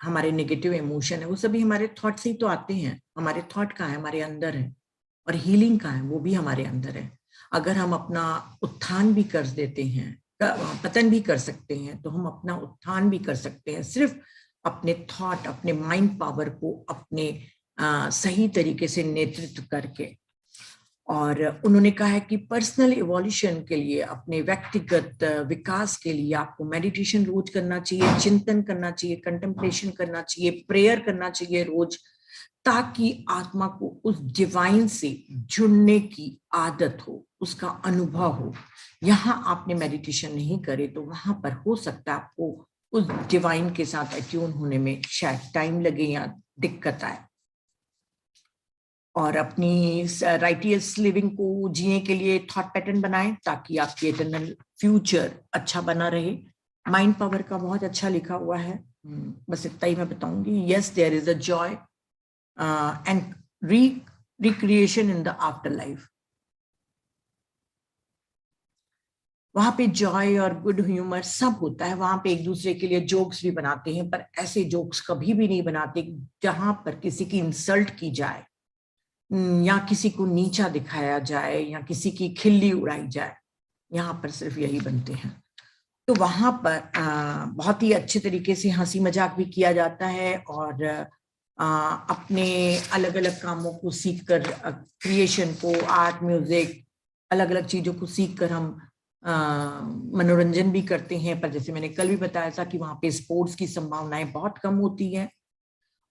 हमारे नेगेटिव इमोशन है, वो सभी हमारे थॉट से ही तो आते हैं। हमारे थॉट कहाँ है? हमारे अंदर है। और हीलिंग कहाँ है? वो भी हमारे अंदर है। अगर हम अपना उत्थान भी कर देते हैं, पतन भी कर सकते हैं, तो हम अपना उत्थान भी कर सकते हैं सिर्फ अपने थॉट, अपने माइंड पावर को अपने सही तरीके से नेतृत्व करके। और उन्होंने कहा है कि पर्सनल इवोल्यूशन के लिए, अपने व्यक्तिगत विकास के लिए आपको मेडिटेशन रोज करना चाहिए, चिंतन करना चाहिए, कंटेम्पलेशन करना चाहिए, प्रेयर करना चाहिए रोज, ताकि आत्मा को उस डिवाइन से जुड़ने की आदत हो, उसका अनुभव हो। यहाँ आपने मेडिटेशन नहीं करे तो वहां पर हो सकता है आपको उस डिवाइन के साथ अट्यून होने में शायद टाइम लगे या दिक्कत आए। और अपनी राइटियस लिविंग को जीने के लिए थॉट पैटर्न बनाएं ताकि आपकी इटर्नल फ्यूचर अच्छा बना रहे। माइंड पावर का बहुत अच्छा लिखा हुआ है, बस इतना ही मैं बताऊंगी। Yes, there is a joy and recreation in the afterlife. वहां पे जॉय और गुड ह्यूमर सब होता है। वहां पे एक दूसरे के लिए जोक्स भी बनाते हैं, पर ऐसे जोक्स कभी भी नहीं बनाते जहां पर किसी की इंसल्ट की जाए, या किसी को नीचा दिखाया जाए, या किसी की खिल्ली उड़ाई जाए। यहाँ पर सिर्फ यही बनते हैं। तो वहां पर बहुत ही अच्छे तरीके से हंसी मजाक भी किया जाता है। और अपने अलग अलग कामों को सीख कर, क्रिएशन को, आर्ट, म्यूजिक, अलग अलग चीजों को सीख कर हम मनोरंजन भी करते हैं। पर जैसे मैंने कल भी बताया था कि वहां पे स्पोर्ट्स की संभावनाएं बहुत कम होती हैं,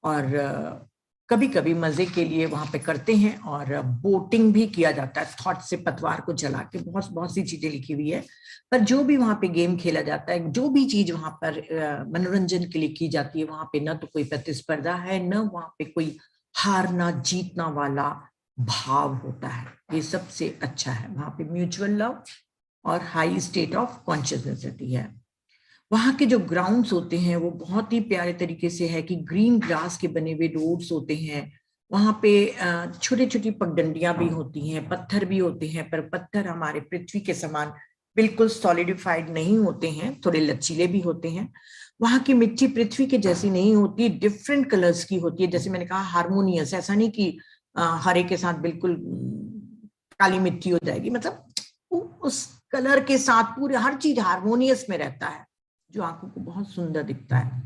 और कभी कभी मजे के लिए वहां पे करते हैं। और बोटिंग भी किया जाता है, थॉट से पतवार को चला के। बहुत बहुत सी चीजें लिखी हुई है। पर जो भी वहां पे गेम खेला जाता है, जो भी चीज वहां पर मनोरंजन के लिए की जाती है, वहां पे न तो कोई प्रतिस्पर्धा है, न वहां पे कोई हारना जीतना वाला भाव होता है। ये सबसे अच्छा है। वहां पे म्यूचुअल लव और हाई स्टेट ऑफ कॉन्शियसनेस रहती है। वहां के जो ग्राउंड्स होते हैं वो बहुत ही प्यारे तरीके से है कि ग्रीन ग्रास के बने हुए रोड्स होते हैं। वहां पे छोटी छोटी पगडंडियां भी होती हैं, पत्थर भी होते हैं, पर पत्थर हमारे पृथ्वी के समान बिल्कुल सॉलिडिफाइड नहीं होते हैं, थोड़े लचीले भी होते हैं। वहां की मिट्टी पृथ्वी के जैसी नहीं होती, डिफरेंट कलर्स की होती है। जैसे मैंने कहा हारमोनियस, ऐसा नहीं कि हरे के साथ बिल्कुल काली मिट्टी हो जाएगी। मतलब उस कलर के साथ पूरे हर चीज हारमोनियस में रहता है, जो आंखों को बहुत सुंदर दिखता है।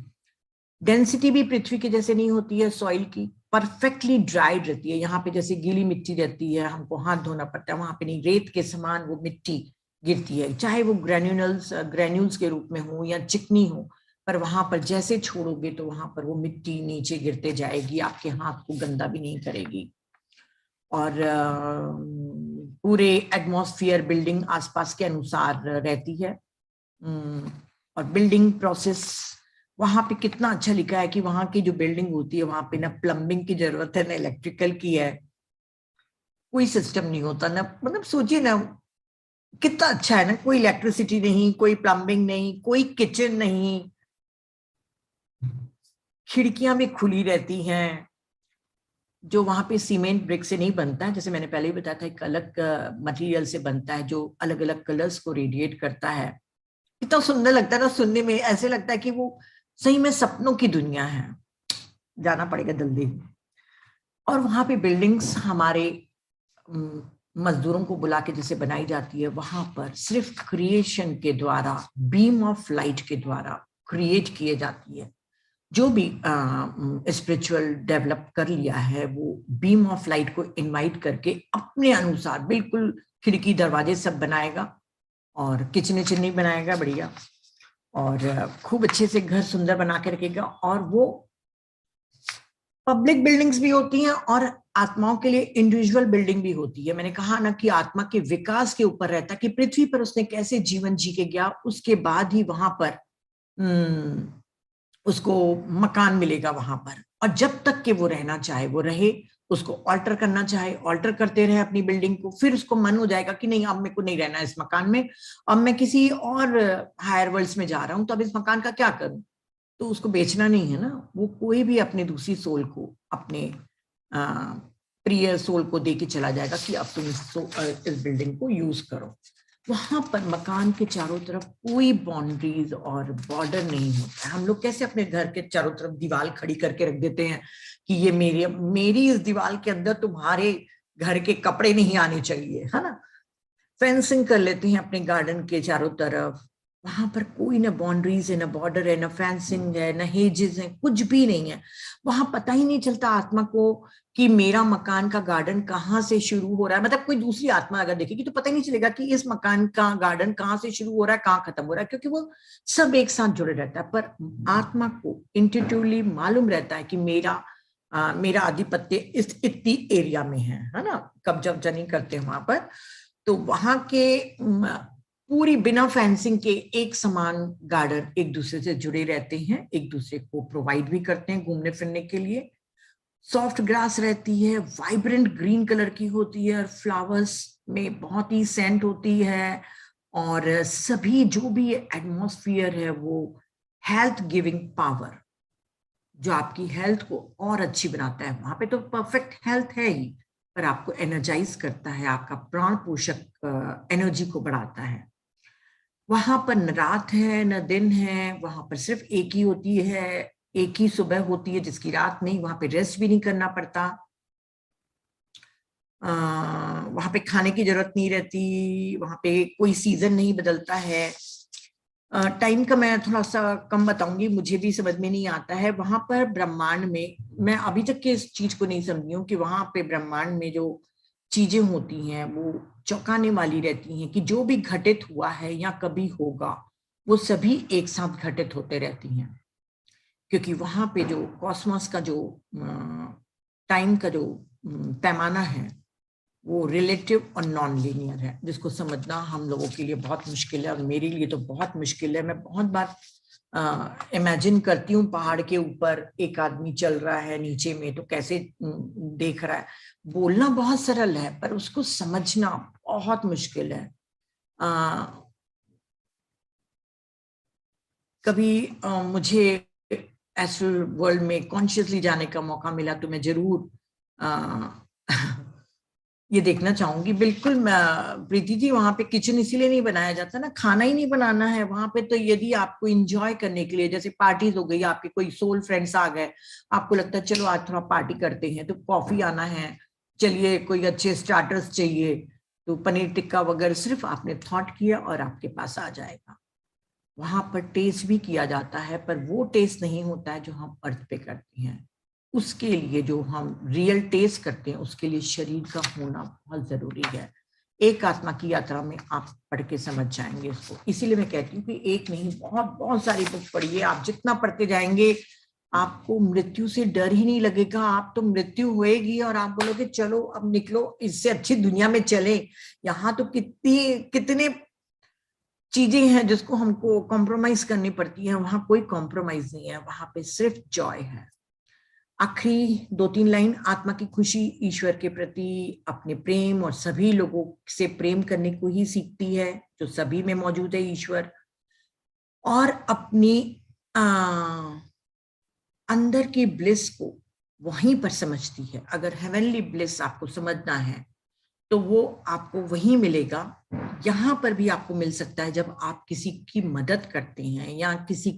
डेंसिटी भी पृथ्वी के जैसे नहीं होती है, सॉइल की परफेक्टली ड्राइड रहती है। यहाँ पे जैसे गीली मिट्टी रहती है, हमको हाथ धोना पड़ता है, वहां पे नहीं, रेत के समान वो मिट्टी गिरती है, चाहे वो ग्रेन्यूल्स के रूप में हो या चिकनी हो, पर वहां पर जैसे छोड़ोगे तो वहां पर वो मिट्टी नीचे गिरते जाएगी, आपके हाथ को गंदा भी नहीं करेगी। और पूरे एटमॉस्फेयर बिल्डिंग आसपास के अनुसार रहती है। और बिल्डिंग प्रोसेस वहां पे कितना अच्छा लिखा है कि वहां की जो बिल्डिंग होती है वहां पे ना प्लम्बिंग की जरूरत है, ना इलेक्ट्रिकल की है, कोई सिस्टम नहीं होता ना। मतलब सोचिए ना कितना अच्छा है ना, कोई इलेक्ट्रिसिटी नहीं, कोई प्लम्बिंग नहीं, कोई किचन नहीं, खिड़कियां भी खुली रहती हैं। जो वहां पे सीमेंट ब्रिक से नहीं बनता है, जैसे मैंने पहले ही बताया था, एक अलग मटेरियल से बनता है जो अलग अलग कलर्स को रेडिएट करता है। इतना सुंदर लगता है ना सुनने में, ऐसे लगता है कि वो सही में सपनों की दुनिया है, जाना पड़ेगा जल्दी। और वहां पे बिल्डिंग्स हमारे मजदूरों को बुला के जैसे बनाई जाती है, वहां पर सिर्फ क्रिएशन के द्वारा, बीम ऑफ लाइट के द्वारा क्रिएट किए जाती है। जो भी स्पिरिचुअल डेवलप कर लिया है वो बीम ऑफ लाइट को इनवाइट करके अपने अनुसार बिल्कुल खिड़की दरवाजे सब बनाएगा और किचन चिन्नी बनाएगा बढ़िया, और खूब अच्छे से घर सुंदर बना के रखेगा। और वो पब्लिक बिल्डिंग्स भी होती हैं और आत्माओं के लिए इंडिविजुअल बिल्डिंग भी होती है। मैंने कहा ना कि आत्मा के विकास के ऊपर रहता है कि पृथ्वी पर उसने कैसे जीवन जी के गया, उसके बाद ही वहां पर उसको मकान मिलेगा वहां पर। और जब तक कि वो रहना चाहे वो रहे, उसको ऑल्टर करना चाहे ऑल्टर करते रहे अपनी बिल्डिंग को, फिर उसको मन हो जाएगा कि नहीं अब मेरे को नहीं रहना इस मकान में, अब मैं किसी और हायर वर्ल्ड्स में जा रहा हूं, तो अब इस मकान का क्या करूं। तो उसको बेचना नहीं है ना, वो कोई भी अपने दूसरी सोल को, अपने प्रिय सोल को दे के चला जाएगा कि अब तुम इस बिल्डिंग को यूज करो। वहां पर मकान के चारों तरफ कोई बाउंड्रीज और बॉर्डर नहीं होता है। हम लोग कैसे अपने घर के चारों तरफ दीवार खड़ी करके रख देते हैं कि ये मेरी इस दीवार के अंदर तुम्हारे घर के कपड़े नहीं आने चाहिए, है ना। फेंसिंग कर लेते हैं अपने गार्डन के चारों तरफ। वहां पर कोई ना बाउंड्रीज है, ना बॉर्डर है, ना फेंसिंग है, ना हेजेस है, कुछ भी नहीं है। वहां पता ही नहीं चलता आत्मा को कि मेरा मकान का गार्डन कहाँ से शुरू हो रहा है। मतलब कोई दूसरी आत्मा अगर देखेगी तो पता ही नहीं चलेगा कि इस मकान का गार्डन कहाँ से शुरू हो रहा है, कहाँ खत्म हो रहा है, क्योंकि वो सब एक साथ जुड़े रहता है। पर आत्मा को इंट्यूटिवली मालूम रहता है कि मेरा आधिपत्य इस इतनी एरिया में है ना। कब्जा नहीं करते हैं वहां पर। तो वहां के पूरी बिना फेंसिंग के एक समान गार्डन एक दूसरे से जुड़े रहते हैं, एक दूसरे को प्रोवाइड भी करते हैं घूमने फिरने के लिए। सॉफ्ट ग्रास रहती है, वाइब्रेंट ग्रीन कलर की होती है, और फ्लावर्स में बहुत ही सेंट होती है। और सभी जो भी एटमॉस्फियर है वो हेल्थ गिविंग पावर, जो आपकी हेल्थ को और अच्छी बनाता है। वहां पे तो परफेक्ट हेल्थ है ही, पर आपको एनर्जाइज करता है, आपका प्राण पोषक एनर्जी को बढ़ाता है। वहां पर न रात है न दिन है, वहां पर सिर्फ एक ही होती है, एक ही सुबह होती है जिसकी रात नहीं। वहां पे रेस्ट भी नहीं करना पड़ता, वहां पे खाने की जरूरत नहीं रहती, वहां पे कोई सीजन नहीं बदलता है। टाइम का मैं थोड़ा सा कम बताऊंगी, मुझे भी समझ में नहीं आता है। वहां पर ब्रह्मांड में, मैं अभी तक के इस चीज को नहीं समझी हूँ कि वहां पे ब्रह्मांड में जो चीजें होती हैं वो चौंकाने वाली रहती हैं, कि जो भी घटित हुआ है या कभी होगा वो सभी एक साथ घटित होते रहती हैं। क्योंकि वहां पे जो कॉस्मोस का जो टाइम का जो पैमाना है वो रिलेटिव और नॉन लीनियर है, जिसको समझना हम लोगों के लिए बहुत मुश्किल है, और मेरे लिए तो बहुत मुश्किल है। मैं बहुत बार इमेजिन करती हूँ पहाड़ के ऊपर एक आदमी चल रहा है, नीचे में तो कैसे देख रहा है। बोलना बहुत सरल है पर उसको समझना बहुत मुश्किल है। कभी मुझे एस्ट्रल वर्ल्ड में कॉन्शियसली जाने का मौका मिला तो मैं जरूर ये देखना चाहूंगी। बिल्कुल प्रीति जी, वहां पे किचन इसीलिए नहीं बनाया जाता ना, खाना ही नहीं बनाना है वहां पे। तो यदि आपको इंजॉय करने के लिए, जैसे पार्टीज हो गई, आपके कोई सोल फ्रेंड्स आ गए, आपको लगता है चलो आज थोड़ा पार्टी करते हैं, तो कॉफी आना है, चलिए कोई अच्छे स्टार्टर्स चाहिए, तो पनीर टिक्का वगैरह सिर्फ आपने थॉट किया और आपके पास आ जाएगा। वहां पर टेस्ट भी किया जाता है, पर वो टेस्ट नहीं होता है जो हम अर्थ पे करते हैं। उसके लिए जो हम रियल टेस्ट करते हैं उसके लिए शरीर का होना बहुत जरूरी है। एक आत्मा की यात्रा में आप पढ़ के समझ जाएंगे इसको। इसीलिए मैं कहती हूँ कि एक नहीं, बहुत बहुत सारी बुक पढ़िए। आप जितना पढ़ते जाएंगे आपको मृत्यु से डर ही नहीं लगेगा। आप तो मृत्यु होएगी और आप बोलोगे चलो अब निकलो, इससे अच्छी दुनिया में चले। यहाँ तो कितने चीजें हैं जिसको हमको कॉम्प्रोमाइज करनी पड़ती है, वहां कोई कॉम्प्रोमाइज नहीं है, वहां पे सिर्फ जॉय है। आखिरी 2-3 लाइन, आत्मा की खुशी ईश्वर के प्रति अपने प्रेम और सभी लोगों से प्रेम करने को ही सीखती है, जो सभी में मौजूद है ईश्वर, और अपनी अंदर की ब्लिस को वहीं पर समझती है। अगर हेवनली ब्लिस आपको समझना है तो वो आपको वहीं मिलेगा। यहां पर भी आपको मिल सकता है जब आप किसी की मदद करते हैं या किसी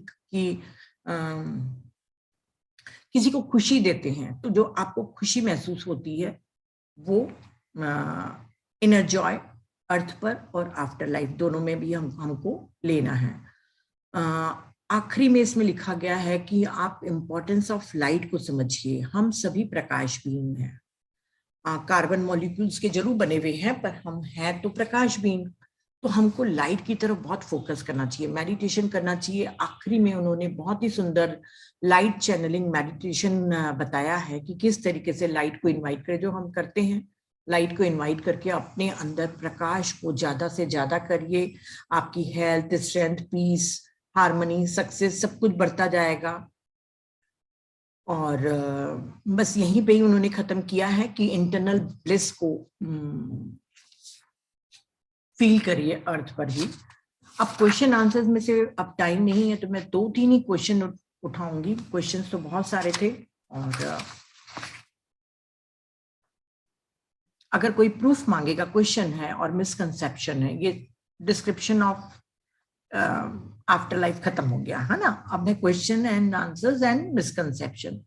को खुशी देते हैं, तो जो आपको खुशी महसूस होती है वो इनर जॉय अर्थ पर और आफ्टर लाइफ दोनों में भी हमको लेना है। आखिरी में इसमें लिखा गया है कि आप इम्पोर्टेंस ऑफ लाइट को समझिए। हम सभी प्रकाश बीन हैं। कार्बन मॉलिक्यूल्स के जरूर बने हुए हैं, पर हम हैं तो प्रकाश बीन। तो हमको लाइट की तरफ बहुत फोकस करना चाहिए, मेडिटेशन करना चाहिए। आखिरी में उन्होंने बहुत ही सुंदर लाइट चैनलिंग मेडिटेशन बताया है कि किस तरीके से लाइट को इनवाइट करें। जो हम करते हैं, लाइट को इनवाइट करके अपने अंदर प्रकाश को ज्यादा से ज्यादा करिए। आपकी health, strength, peace, harmony, success सब कुछ बढ़ता जाएगा। और बस यहीं पे ही उन्होंने खत्म किया है कि इंटरनल ब्लिस को फील करिए अर्थ पर ही। अब क्वेश्चन आंसर्स में से अब टाइम नहीं है तो मैं 2-3 ही क्वेश्चन उठाऊंगी। क्वेश्चंस तो बहुत सारे थे, और अगर कोई प्रूफ मांगेगा, क्वेश्चन है और मिसकंसेप्शन है, ये डिस्क्रिप्शन ऑफ आफ्टर लाइफ खत्म हो गया है ना। अब है question and answers and misconception.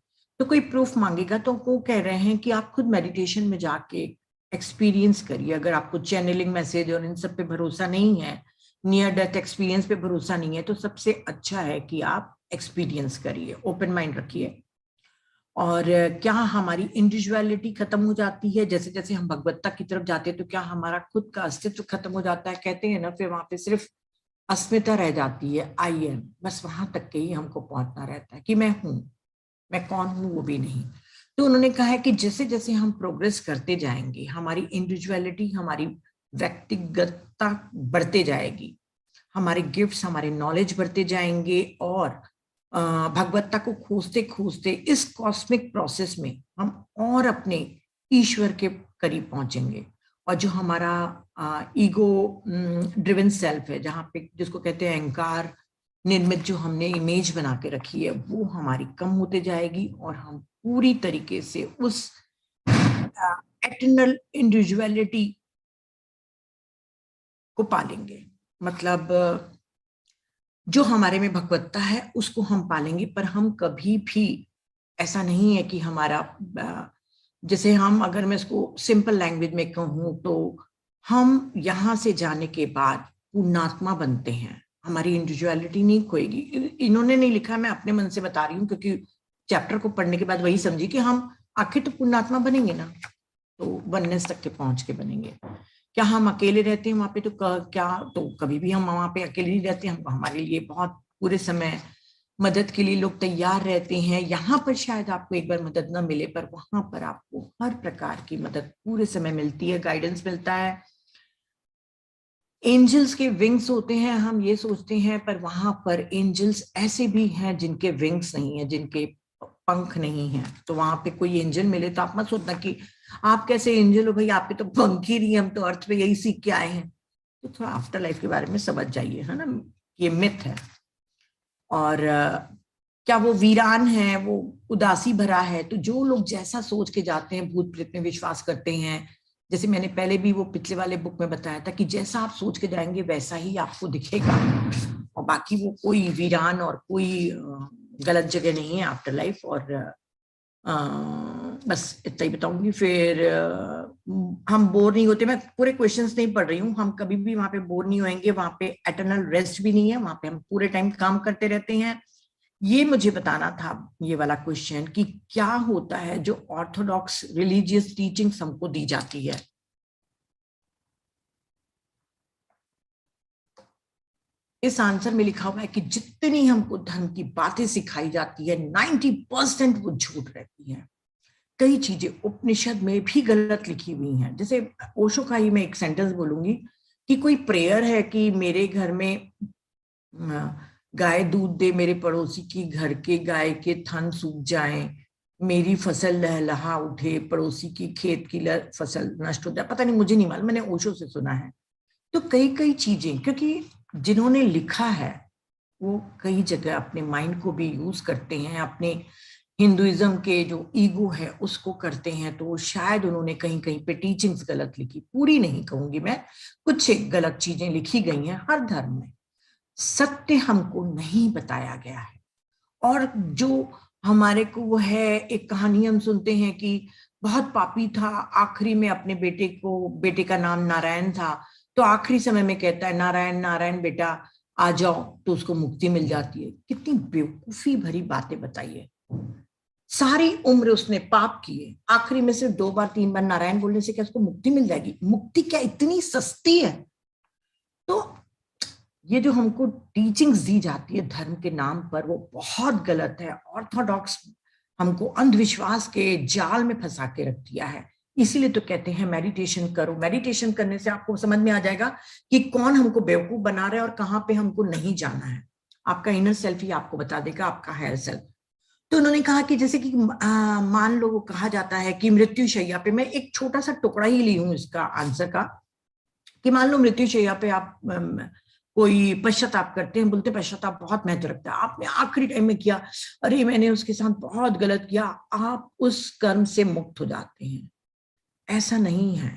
तो कोई प्रूफ मांगेगा तो वो कह रहे हैं कि आप खुद मेडिटेशन में जाके एक्सपीरियंस करिए। अगर आपको चैनलिंग मैसेज और इन सब पे भरोसा नहीं है, नियर डेथ एक्सपीरियंस पे भरोसा नहीं है, तो सबसे अच्छा है कि आप एक्सपीरियंस करिए, ओपन माइंड रखिए। और क्या हमारी इंडिविजुअलिटी खत्म हो जाती है जैसे जैसे हम भगवत्ता की तरफ जाते हैं? तो क्या हमारा खुद का अस्तित्व खत्म हो जाता है? कहते हैं ना, फिर वहां पे सिर्फ अस्मिता रह जाती है, आई एम। बस वहां तक के ही हमको पहुंचना रहता है कि मैं हूं, मैं कौन हूं वो भी नहीं। तो उन्होंने कहा है कि जैसे जैसे हम प्रोग्रेस करते जाएंगे, हमारी इंडिविजुअलिटी, हमारी व्यक्तिगतता बढ़ते जाएगी, हमारे गिफ्ट्स, हमारे नॉलेज बढ़ते जाएंगे, और भगवत्ता को खोजते खोजते इस कॉस्मिक प्रोसेस में हम और अपने ईश्वर के करीब पहुंचेंगे। और जो हमारा ईगो ड्रिवन सेल्फ है, जहाँ पे जिसको कहते हैं अहंकार निर्मित, जो हमने इमेज बना के रखी है, वो हमारी कम होते जाएगी और हम पूरी तरीके से उस एटर्नल इंडिविजुअलिटी को पालेंगे। मतलब जो हमारे में भगवत्ता है उसको हम पालेंगे। पर हम कभी भी ऐसा नहीं है कि हमारा, जैसे हम, अगर मैं इसको सिंपल लैंग्वेज में कहूँ तो हम यहाँ से जाने के बाद पूर्णात्मा बनते हैं, हमारी इंडिविजुअलिटी नहीं खोएगी। इन्होंने नहीं लिखा, मैं अपने मन से बता रही हूँ, क्योंकि चैप्टर को पढ़ने के बाद वही समझी कि हम आखिर तो पूर्णात्मा बनेंगे ना, तो वननेस तक के पहुंच के बनेंगे। क्या हम अकेले रहते हैं वहां पे? तो क्या, तो कभी भी हम वहां पे अकेले नहीं रहते। हम, हमारे लिए बहुत पूरे समय मदद के लिए लोग तैयार रहते हैं। यहाँ पर शायद आपको एक बार मदद ना मिले, पर वहां पर आपको हर प्रकार की मदद पूरे समय मिलती है, गाइडेंस मिलता है। एंजल्स के विंग्स होते हैं, हम ये सोचते हैं, पर वहां पर एंजल्स ऐसे भी हैं जिनके विंग्स नहीं है, जिनके पंख नहीं है। तो वहां पे कोई एंजल मिले तो आप मत सोचना कि आप कैसे एंजल हो भाई, आपके तो पंख ही नहीं, हम तो अर्थ पे यही सीख के आए हैं। तो थोड़ा आफ्टर लाइफ के बारे में समझ जाइए, है ना, ये मिथ है। और क्या वो वीरान है, वो उदासी भरा है? तो जो लोग जैसा सोच के जाते हैं, भूत प्रेत में विश्वास करते हैं, जैसे मैंने पहले भी वो पिछले वाले बुक में बताया था कि जैसा आप सोच के जाएंगे वैसा ही आपको दिखेगा। और बाकी वो कोई वीरान और कोई गलत जगह नहीं है आफ्टर लाइफ। और बस इतना ही बताऊंगी। फिर हम बोर नहीं होते। मैं पूरे क्वेश्चंस नहीं पढ़ रही हूँ। हम कभी भी वहां पे बोर नहीं होंगे, वहां पे एटर्नल रेस्ट भी नहीं है, वहां पे हम पूरे टाइम काम करते रहते हैं। ये मुझे बताना था, ये वाला क्वेश्चन, कि क्या होता है जो ऑर्थोडॉक्स रिलीजियस टीचिंग्स हमको दी जाती है, इस आंसर में लिखा हुआ है कि जितनी हमको धर्म की बातें सिखाई जाती है 90% वो झूठ रहती है। कई चीजें उपनिषद में भी गलत लिखी हुई हैं। जैसे ओशो का ही मैं एक सेंटेंस बोलूंगी कि कोई प्रेयर है कि मेरे घर में गाय दूध दे, मेरे पड़ोसी की घर के गाय के थन सूख जाएं, मेरी फसल लहलहा उठे, पड़ोसी की खेत की फसल नष्ट हो जाए। पता नहीं, मुझे नहीं मालूम, मैंने ओशो से सुना है। तो कई कई चीजें, क्योंकि जिन्होंने लिखा है वो कई जगह अपने माइंड को भी यूज करते हैं, अपने हिंदुइज्म के जो ईगो है उसको करते हैं, तो शायद उन्होंने कहीं कहीं पे टीचिंग्स गलत लिखी। पूरी नहीं कहूंगी मैं, कुछ गलत चीजें लिखी गई हैं। हर धर्म में सत्य हमको नहीं बताया गया है। और जो हमारे को वो है, एक कहानी हम सुनते हैं कि बहुत पापी था, आखिरी में अपने बेटे का नाम नारायण था, तो आखिरी समय में कहता है नारायण नारायण बेटा आ जाओ, तो उसको मुक्ति मिल जाती है। कितनी बेवकूफी भरी बातें बताइए। सारी उम्र उसने पाप किए, आखिरी में सिर्फ 2 बार 3 बार नारायण बोलने से क्या उसको मुक्ति मिल जाएगी? मुक्ति क्या इतनी सस्ती है? तो ये जो हमको टीचिंग्स दी जाती है धर्म के नाम पर, वो बहुत गलत है। ऑर्थोडॉक्स हमको अंधविश्वास के जाल में फंसा के रख दिया है। इसीलिए तो कहते हैं मेडिटेशन करो। मेडिटेशन करने से आपको समझ में आ जाएगा कि कौन हमको बेवकूफ बना रहा है और कहाँ पे हमको नहीं जाना है। आपका इनर सेल्फ ही आपको बता देगा, आपका हायर सेल्फ। तो उन्होंने कहा कि जैसे कि मान लो, कहा जाता है कि मृत्यु शैया पे, मैं एक छोटा सा टुकड़ा ही ली हूं इसका आंसर का, कि मान लो मृत्यु शैया पे आप कोई पश्चाताप करते हैं, बोलते पश्चाताप बहुत महत्व रखता है, आपने आखिरी टाइम में किया, अरे मैंने उसके साथ बहुत गलत किया, आप उस कर्म से मुक्त हो जाते हैं। ऐसा नहीं है।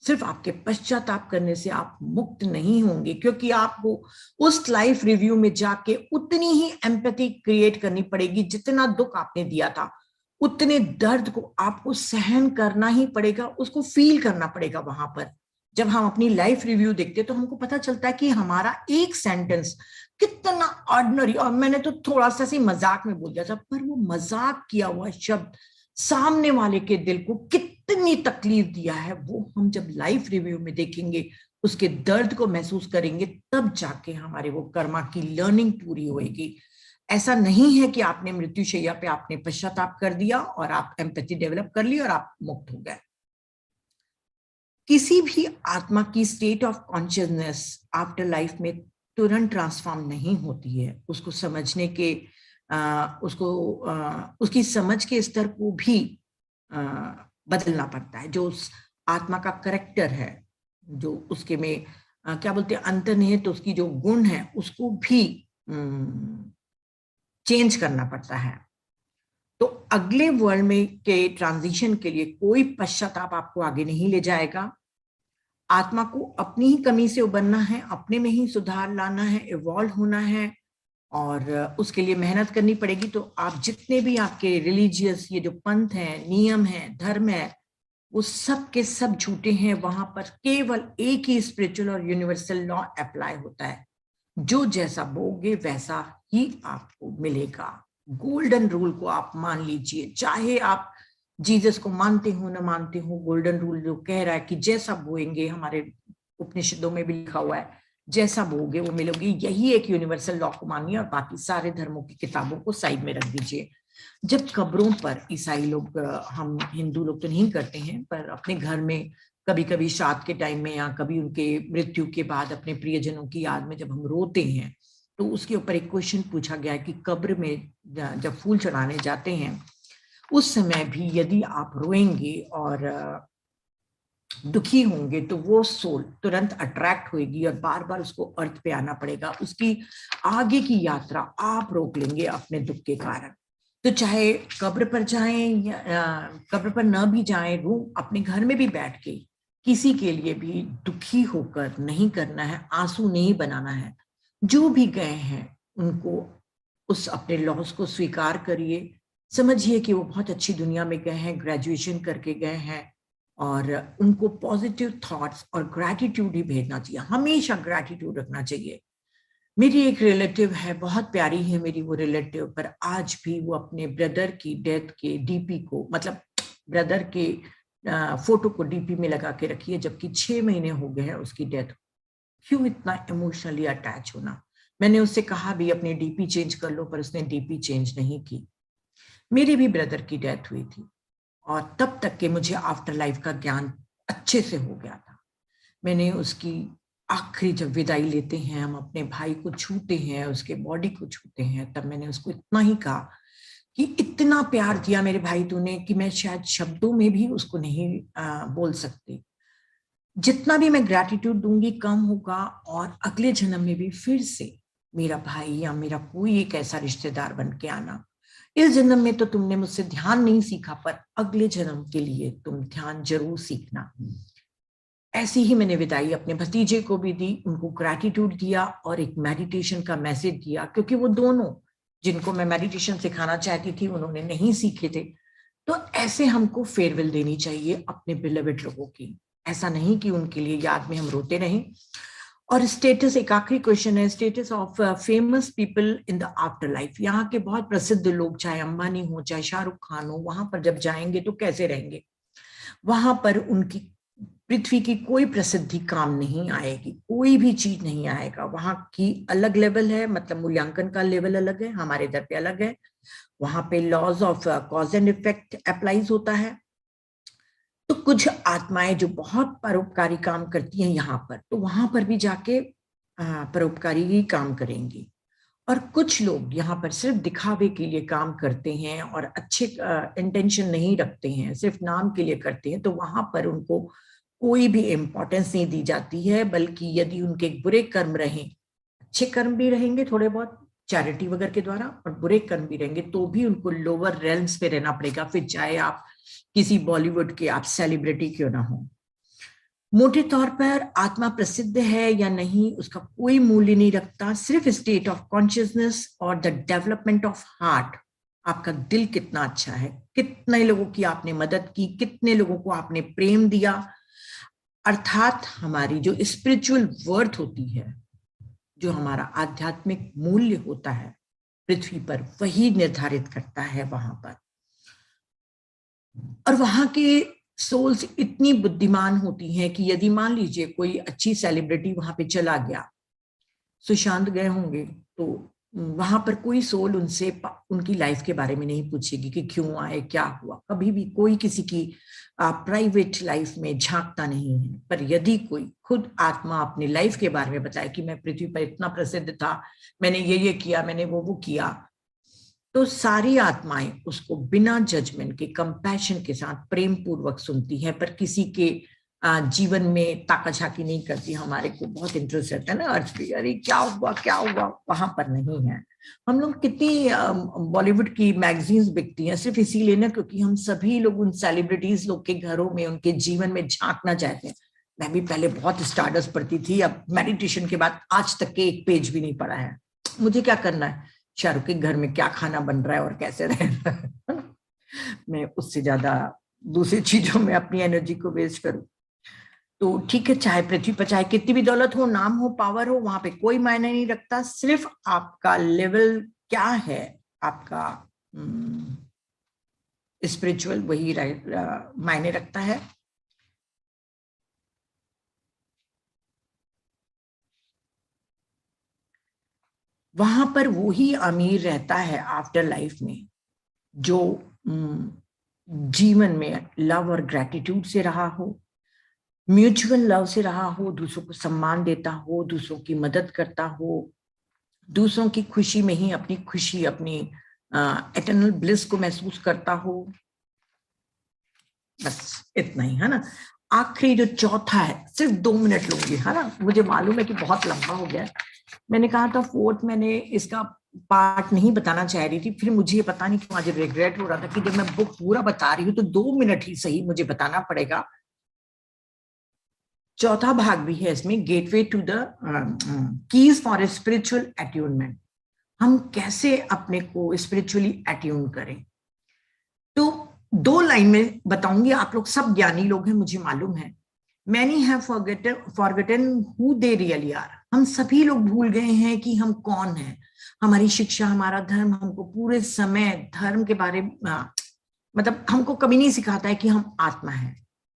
सिर्फ आपके पश्चाताप करने से आप मुक्त नहीं होंगे, क्योंकि आपको उस लाइफ रिव्यू में जाके उतनी ही एम्पैथी क्रिएट करनी पड़ेगी। जितना दुख आपने दिया था, उतने दर्द को आपको सहन करना ही पड़ेगा, उसको फील करना पड़ेगा वहां पर। जब हम अपनी लाइफ रिव्यू देखते हैं तो हमको पता चलता है कि हमारा एक सेंटेंस कितना ऑर्डिनरी, और मैंने तो थोड़ा सा सी मजाक में बोल दिया था, पर वो मजाक किया हुआ शब्द सामने वाले के दिल को कितनी तकलीफ दिया है, वो हम जब लाइफ रिव्यू में देखेंगे, उसके दर्द को महसूस करेंगे, तब जाके हमारे वो कर्मा की लर्निंग पूरी होएगी। ऐसा नहीं है कि आपने मृत्युशैया पे आपने पश्चाताप कर दिया और आप एम्पैथी डेवलप कर ली और आप मुक्त हो गए। किसी भी आत्मा की state of consciousness after life में तुरंत ट्रांसफॉर्म नहीं होती है। उसको समझने के उसकी समझ के स्तर को भी बदलना पड़ता है। जो उस आत्मा का करेक्टर है, जो उसके में क्या बोलते हैं अंतर्निहित, तो उसकी जो गुण है उसको भी चेंज करना पड़ता है। तो अगले वर्ल्ड में के ट्रांजिशन के लिए कोई पश्चाताप आपको आगे नहीं ले जाएगा। आत्मा को अपनी ही कमी से उबरना है, अपने में ही सुधार लाना है, इवॉल्व होना है, और उसके लिए मेहनत करनी पड़ेगी। तो आप जितने भी आपके रिलीजियस ये जो पंथ हैं, नियम है, धर्म है, वो सब के सब झूठे हैं। वहां पर केवल एक ही स्पिरिचुअल और यूनिवर्सल लॉ अप्लाई होता है, जो जैसा बोगे वैसा ही आपको मिलेगा। गोल्डन रूल को आप मान लीजिए, चाहे आप जीसस को मानते हो ना मानते हो। गोल्डन रूल जो कह रहा है कि जैसा बोएंगे, हमारे उपनिषदों में भी लिखा हुआ है, जैसा बोगे वो मिलोगे। यही एक यूनिवर्सल लॉ को मानिए और बाकी सारे धर्मों की किताबों को साइड में रख दीजिए। जब कब्रों पर ईसाई लोग, हम हिंदू लोग तो नहीं करते हैं, पर अपने घर में कभी कभी श्राद्ध के टाइम में या कभी उनके मृत्यु के बाद अपने प्रियजनों की याद में जब हम रोते हैं, तो उसके ऊपर एक क्वेश्चन पूछा गया कि कब्र में जब फूल चढ़ाने जाते हैं उस समय भी यदि आप रोएंगे और दुखी होंगे, तो वो सोल तुरंत अट्रैक्ट होगी और बार बार उसको अर्थ पे आना पड़ेगा। उसकी आगे की यात्रा आप रोक लेंगे अपने दुख के कारण। तो चाहे कब्र पर जाएं या कब्र पर न भी जाएं, रूम अपने घर में भी बैठ के किसी के लिए भी दुखी होकर नहीं करना है, आंसू नहीं बनाना है। जो भी गए हैं उनको उस अपने लॉस को स्वीकार करिए। समझिए कि वो बहुत अच्छी दुनिया में गए हैं, ग्रेजुएशन करके गए हैं, और उनको पॉजिटिव थॉट्स और ग्रैटिट्यूड ही भेजना चाहिए। हमेशा ग्रैटिट्यूड रखना चाहिए। मेरी एक रिलेटिव है, बहुत प्यारी है मेरी वो रिलेटिव, पर आज भी वो अपने ब्रदर की डेथ के डीपी को, मतलब ब्रदर के फोटो को डीपी में लगा के रखी है, जबकि 6 महीने हो गए हैं उसकी डेथ। क्यों इतना इमोशनली अटैच होना? मैंने उससे कहा भी अपनी डीपी चेंज कर लो, पर उसने डीपी चेंज नहीं की। मेरे भी ब्रदर की डेथ हुई थी और तब तक के मुझे आफ्टर लाइफ का ज्ञान अच्छे से हो गया था। मैंने उसकी आखिरी जब विदाई लेते हैं, हम अपने भाई को छूते हैं, उसके बॉडी को छूते हैं, तब मैंने उसको इतना ही कहा कि इतना प्यार दिया मेरे भाई तूने कि मैं शायद शब्दों में भी उसको नहीं बोल सकती। जितना भी मैं ग्रैटिट्यूड दूंगी कम होगा, और अगले जन्म में भी फिर से मेरा भाई या मेरा कोई एक ऐसा रिश्तेदार बन के आना। इस जन्म में तो तुमने मुझसे ध्यान नहीं सीखा, पर अगले जन्म के लिए तुम ध्यान जरूर सीखना। ऐसी ही मैंने विदाई अपने भतीजे को भी दी, उनको ग्रैटिट्यूड दिया और एक मेडिटेशन का मैसेज दिया, क्योंकि वो दोनों जिनको मैं मेडिटेशन सिखाना चाहती थी उन्होंने नहीं सीखे थे। तो ऐसे हमको फेयरवेल देनी चाहिए अपने बिलवेड लोगों की, ऐसा नहीं कि उनके लिए याद में हम रोते रहें। और स्टेटस, एक आखिरी क्वेश्चन है, status of famous people in the after life. यहाँ के बहुत प्रसिद्ध लोग, चाहे अंबानी हो चाहे शाहरुख खान हो, वहां पर जब जाएंगे तो कैसे रहेंगे? वहां पर उनकी पृथ्वी की कोई प्रसिद्धि काम नहीं आएगी, कोई भी चीज नहीं आएगा। वहां की अलग लेवल है, मतलब मूल्यांकन का लेवल अलग है, हमारे इधर पे अलग है। वहां पे laws of cause and effect applies होता है। तो कुछ आत्माएं जो बहुत परोपकारी काम करती हैं यहाँ पर, तो वहां पर भी जाके परोपकारी ही काम करेंगी। और कुछ लोग यहाँ पर सिर्फ दिखावे के लिए काम करते हैं और अच्छे इंटेंशन नहीं रखते हैं, सिर्फ नाम के लिए करते हैं, तो वहां पर उनको कोई भी इम्पोर्टेंस नहीं दी जाती है। बल्कि यदि उनके बुरे कर्म रहें, अच्छे कर्म भी रहेंगे थोड़े बहुत चैरिटी वगैरह के द्वारा, और बुरे कर्म भी रहेंगे, तो भी उनको लोअर रेल्स पे रहना पड़ेगा, फिर चाहे आप किसी बॉलीवुड के आप सेलिब्रिटी क्यों ना हो। मोटे तौर पर आत्मा प्रसिद्ध है या नहीं उसका कोई मूल्य नहीं रखता, सिर्फ स्टेट ऑफ कॉन्शियसनेस और द डेवलपमेंट ऑफ हार्ट। आपका दिल कितना अच्छा है, कितने लोगों की आपने मदद की, कितने लोगों को आपने प्रेम दिया, अर्थात हमारी जो स्पिरिचुअल वर्थ होती है, जो हमारा आध्यात्मिक मूल्य होता है पृथ्वी पर, वही निर्धारित करता है वहां पर। और वहां के सोल्स इतनी बुद्धिमान होती हैं कि यदि मान लीजिए कोई अच्छी सेलिब्रिटी वहां पे चला गया, सुशांत गए होंगे, तो वहां पर कोई सोल उनसे उनकी लाइफ के बारे में नहीं पूछेगी कि क्यों आए, क्या हुआ। कभी भी कोई किसी की प्राइवेट लाइफ में झांकता नहीं है। पर यदि कोई खुद आत्मा अपनी लाइफ के बारे में बताए कि मैं पृथ्वी पर इतना प्रसिद्ध था, मैंने ये किया, मैंने वो किया, तो सारी आत्माएं उसको बिना जजमेंट के, कंपैशन के साथ प्रेम पूर्वक सुनती हैं, पर किसी के जीवन में ताका झाकी नहीं करती। हमारे को बहुत इंटरेस्ट रहता है ना अर्थ पे, अरे क्या हुआ क्या हुआ, वहां पर नहीं है। हम लोग कितनी बॉलीवुड की मैगजीन्स बिकती हैं सिर्फ इसीलिए ना, क्योंकि हम सभी लोग उन सेलिब्रिटीज लोग के घरों में, उनके जीवन में झांकना चाहते हैं। मैं भी पहले बहुत स्टारडस्ट पढ़ती थी, अब मेडिटेशन के बाद आज तक के एक पेज भी नहीं पढ़ा है। मुझे क्या करना है, शाहरुख के घर में क्या खाना बन रहा है और कैसे रह रहा है, मैं उससे ज्यादा दूसरी चीजों में अपनी एनर्जी को वेस्ट करूं। तो ठीक है, चाहे पृथ्वी पर चाहे कितनी भी दौलत हो, नाम हो, पावर हो, वहां पे कोई मायने नहीं रखता। सिर्फ आपका लेवल क्या है, आपका स्पिरिचुअल, वही मायने रखता है। वहां पर वो ही अमीर रहता है आफ्टर लाइफ में, जो जीवन में लव और ग्रेटिट्यूड से रहा हो, म्यूचुअल लव से रहा हो, दूसरों को सम्मान देता हो, दूसरों की मदद करता हो, दूसरों की खुशी में ही अपनी खुशी, अपनी एटर्नल ब्लिस को महसूस करता हो। बस इतना ही है ना। आखिरी जो चौथा है, सिर्फ 2 मिनट लूंगी, है ना, मुझे मालूम है कि बहुत लंबा हो गया। मैंने कहा था फोर्थ, मैंने इसका पार्ट नहीं बताना चाह रही थी, फिर मुझे पता नहीं क्यों आज रिग्रेट हो रहा था कि जब मैं बुक पूरा बता रही हूँ तो 2 मिनट ही सही मुझे बताना पड़ेगा। चौथा भाग भी है इसमें, gateway to the keys for spiritual attunement. हम कैसे अपने को स्पिरिचुअली अट्यून करें। तो 2 लाइन में बताऊंगी, आप लोग सब ज्ञानी लोग हैं मुझे मालूम है। Many have forgotten who they really are। हम सभी लोग भूल गए हैं कि हम कौन हैं। हमारी शिक्षा, हमारा धर्म हमको पूरे समय धर्म के बारे में मतलब हमको कभी नहीं सिखाता है कि हम आत्मा है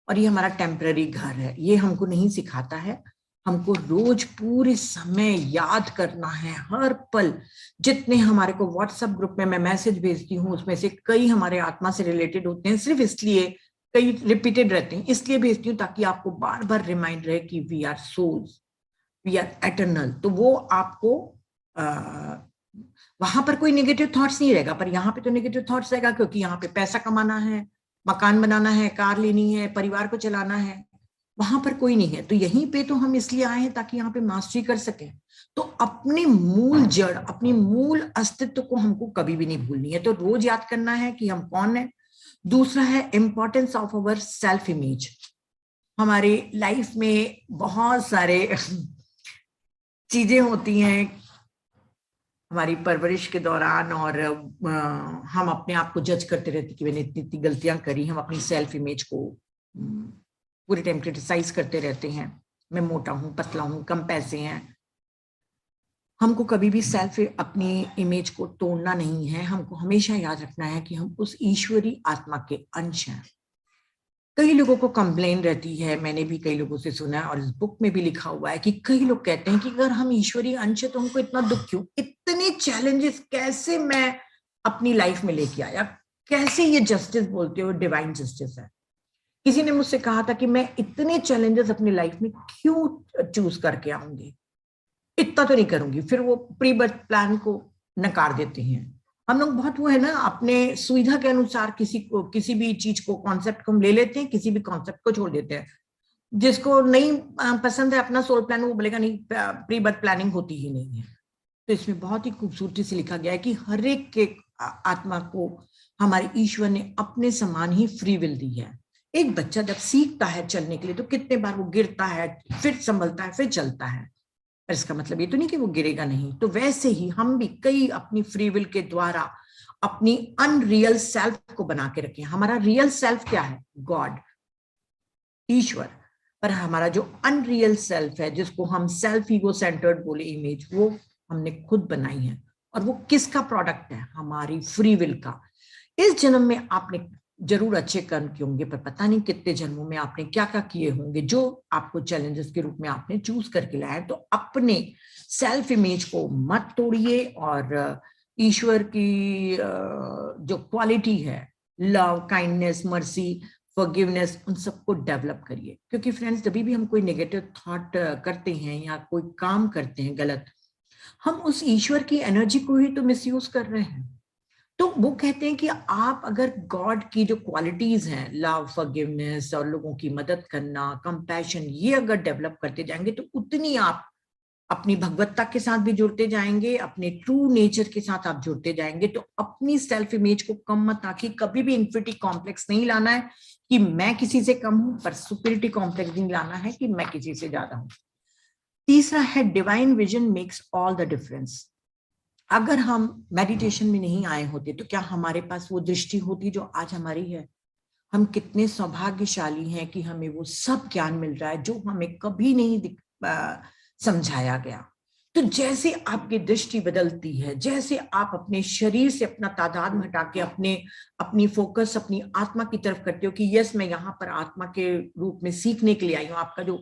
और ये हमारा टेम्पररी घर है, ये हमको नहीं सिखाता है। हमको रोज पूरे समय याद करना है, हर पल। जितने हमारे को व्हाट्सएप ग्रुप में मैं मैसेज भेजती हूँ उसमें से कई हमारे आत्मा से रिलेटेड होते हैं, सिर्फ इसलिए, कई रिपीटेड रहते हैं इसलिए भेजती हूँ ताकि आपको बार बार रिमाइंड रहे कि we are souls, we are eternal. तो वो आपको वहां पर कोई नेगेटिव थॉट्स नहीं रहेगा, पर यहाँ पे तो नेगेटिव थॉट्स रहेगा, क्योंकि यहाँ पे पैसा कमाना है, मकान बनाना है, कार लेनी है, परिवार को चलाना है। वहां पर कोई नहीं है, तो यहीं पे तो हम इसलिए आए हैं ताकि यहाँ पे मास्टरी कर सकें। तो अपने मूल जड़, अपनी मूल अस्तित्व को हमको कभी भी नहीं भूलनी है। तो रोज याद करना है कि हम कौन है। दूसरा है importance of our self image. हमारे लाइफ में बहुत सारे चीजें होती हैं हमारी परवरिश के दौरान, और हम अपने आप को जज करते रहते कि मैंने इतनी इतनी गलतियां करी। हम अपनी सेल्फ इमेज को पूरे टाइम क्रिटिसाइज करते रहते हैं, मैं मोटा हूं, पतला हूं, कम पैसे हैं। हमको कभी भी सेल्फ अपनी इमेज को तोड़ना नहीं है। हमको हमेशा याद रखना है कि हम उस ईश्वरी आत्मा के अंश हैं। कई लोगों को कंप्लेन रहती है, मैंने भी कई लोगों से सुना है और इस बुक में भी लिखा हुआ है कि कई लोग कहते हैं कि अगर हम ईश्वरीय अंश है तो हमको इतना दुख क्यों, इतने चैलेंजेस कैसे मैं अपनी लाइफ में लेके आया, कैसे ये जस्टिस बोलते हो डिवाइन जस्टिस है। किसी ने मुझसे कहा था कि मैं इतने चैलेंजेस अपनी लाइफ में क्यों चूज करके आऊंगी, इतना तो नहीं करूंगी। फिर वो प्री बर्थ प्लान को नकार देते हैं। हम लोग बहुत वो है ना, अपने सुविधा के अनुसार किसी भी चीज को, कॉन्सेप्ट को हम ले लेते हैं, किसी भी कॉन्सेप्ट को छोड़ देते हैं। जिसको नहीं पसंद है अपना सोल प्लान, वो बोलेगा नहीं, प्री बर्थ प्लानिंग होती ही नहीं है। तो इसमें बहुत ही खूबसूरती से लिखा गया है कि हर एक के आत्मा को हमारे ईश्वर ने अपने समान ही फ्री विल दी है। एक बच्चा जब सीखता है चलने के लिए तो कितने बार वो गिरता है, फिर संभलता है, फिर चलता है। पर इसका मतलब ये तो नहीं कि वो गिरेगा नहीं। तो वैसे ही हम भी कई अपनी फ्री विल के द्वारा अपनी अनरियल सेल्फ को बना के रखे। हमारा रियल सेल्फ क्या है? गॉड, ईश्वर। पर हमारा जो अनरियल सेल्फ है, जिसको हम सेल्फ ईगो सेंटर्ड बोले इमेज, वो हमने खुद बनाई है। और वो किसका प्रोडक्ट है? हमारी फ्री विल का। इस जन्म में आपने जरूर अच्छे कर्म किए होंगे, पर पता नहीं कितने जन्मों में आपने क्या क्या किए होंगे जो आपको चैलेंजेस के रूप में आपने चूज करके लाया है। तो अपने सेल्फ इमेज को मत तोड़िए, और ईश्वर की जो क्वालिटी है, लव, काइंडनेस, मर्सी, फॉरगिवनेस, उन सबको डेवलप करिए। क्योंकि फ्रेंड्स, जब भी हम कोई नेगेटिव थॉट करते हैं या कोई काम करते हैं गलत, हम उस ईश्वर की एनर्जी को ही तो मिसयूज कर रहे हैं। तो वो कहते हैं कि आप अगर गॉड की जो क्वालिटीज हैं, लव, फॉरगिवनेस और लोगों की मदद करना, कंपैशन, ये अगर डेवलप करते जाएंगे तो उतनी आप अपनी भगवत्ता के साथ भी जुड़ते जाएंगे, अपने ट्रू नेचर के साथ आप जुड़ते जाएंगे। तो अपनी सेल्फ इमेज को कम मत आंकिए। कभी भी इन्फिनिटी कॉम्प्लेक्स नहीं लाना है कि मैं किसी से कम हूं, पर सुपीरियरिटी कॉम्प्लेक्स नहीं लाना है कि मैं किसी से ज्यादा हूं। तीसरा है divine vision makes all the difference. अगर हम मेडिटेशन में नहीं आए होते तो क्या हमारे पास वो दृष्टि होती जो आज हमारी है? हम कितने सौभाग्यशाली हैं कि हमें वो सब ज्ञान मिल रहा है जो हमें कभी नहीं समझाया गया। तो जैसे आपकी दृष्टि बदलती है, जैसे आप अपने शरीर से अपना तादाद हटा के अपनी फोकस अपनी आत्मा की तरफ करते हो कि यस, मैं यहाँ पर आत्मा के रूप में सीखने के लिए आई हूँ, आपका जो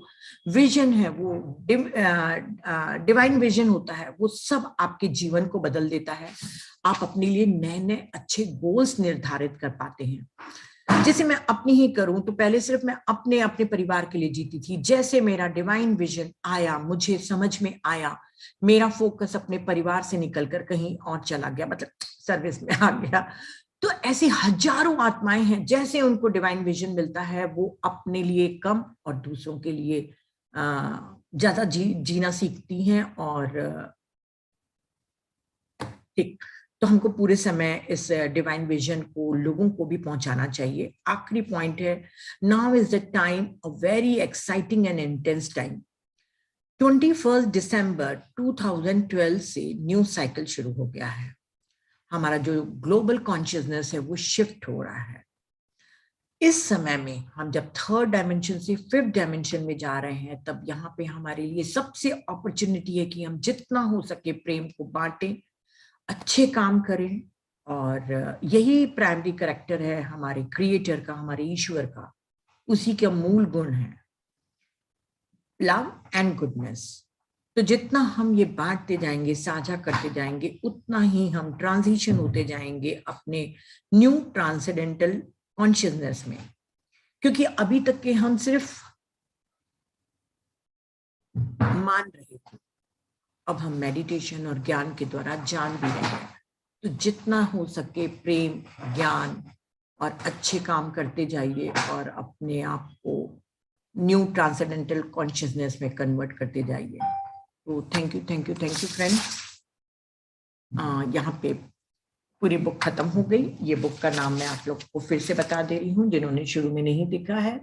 विजन है वो डिवाइन विजन होता है, वो सब आपके जीवन को बदल देता है। आप अपने लिए नए नए अच्छे गोल्स निर्धारित कर पाते हैं। जैसे मैं अपनी ही करूं तो पहले सिर्फ मैं अपने अपने परिवार के लिए जीती थी। जैसे मेरा डिवाइन विजन आया, मुझे समझ में आया, मेरा फोकस अपने परिवार से निकलकर कहीं और चला गया, मतलब सर्विस में आ गया। तो ऐसी हजारों आत्माएं हैं, जैसे उनको डिवाइन विजन मिलता है वो अपने लिए कम और दूसरों के लिए ज्यादा जीना सीखती हैं। और ठीक, तो हमको पूरे समय इस डिवाइन विजन को लोगों को भी पहुंचाना चाहिए। आखिरी पॉइंट है, now is the time, a very exciting and intense time. 21 दिसंबर 2012 से न्यू साइकिल शुरू हो गया है। हमारा जो ग्लोबल कॉन्शियसनेस है वो शिफ्ट हो रहा है। इस समय में हम जब थर्ड डायमेंशन से फिफ्थ डायमेंशन में जा रहे हैं, तब यहाँ पे हमारे लिए सबसे अपॉर्चुनिटी है कि हम जितना हो सके प्रेम को बांटें, अच्छे काम करें। और यही प्राइमरी कैरेक्टर है हमारे क्रिएटर का, हमारे ईश्वर का, उसी का मूल गुण है। Love and goodness. तो जितना हम ये बांटते जाएंगे, साझा करते जाएंगे, उतना ही हम ट्रांजिशन होते जाएंगे अपने न्यू ट्रांसेंडेंटल कॉन्शियसनेस में। क्योंकि अभी तक के हम सिर्फ मान रहे थे, अब हम मेडिटेशन और ज्ञान के द्वारा जान भी रहे हैं। तो जितना हो सके प्रेम, ज्ञान और अच्छे काम करते जाइए और अपने आप को न्यू ट्रांसेंडेंटल कॉन्शियसनेस में कन्वर्ट करते जाइए। तो थैंक यू फ्रेंड्स। यहाँ पे पूरी बुक खत्म हो गई। ये बुक का नाम मैं आप लोग को फिर से बता दे रही हूँ, जिन्होंने शुरू में नहीं देखा है।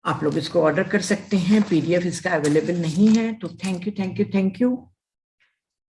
आप लोग इसको ऑर्डर कर सकते हैं, PDF इसका अवेलेबल नहीं है। तो थैंक यू।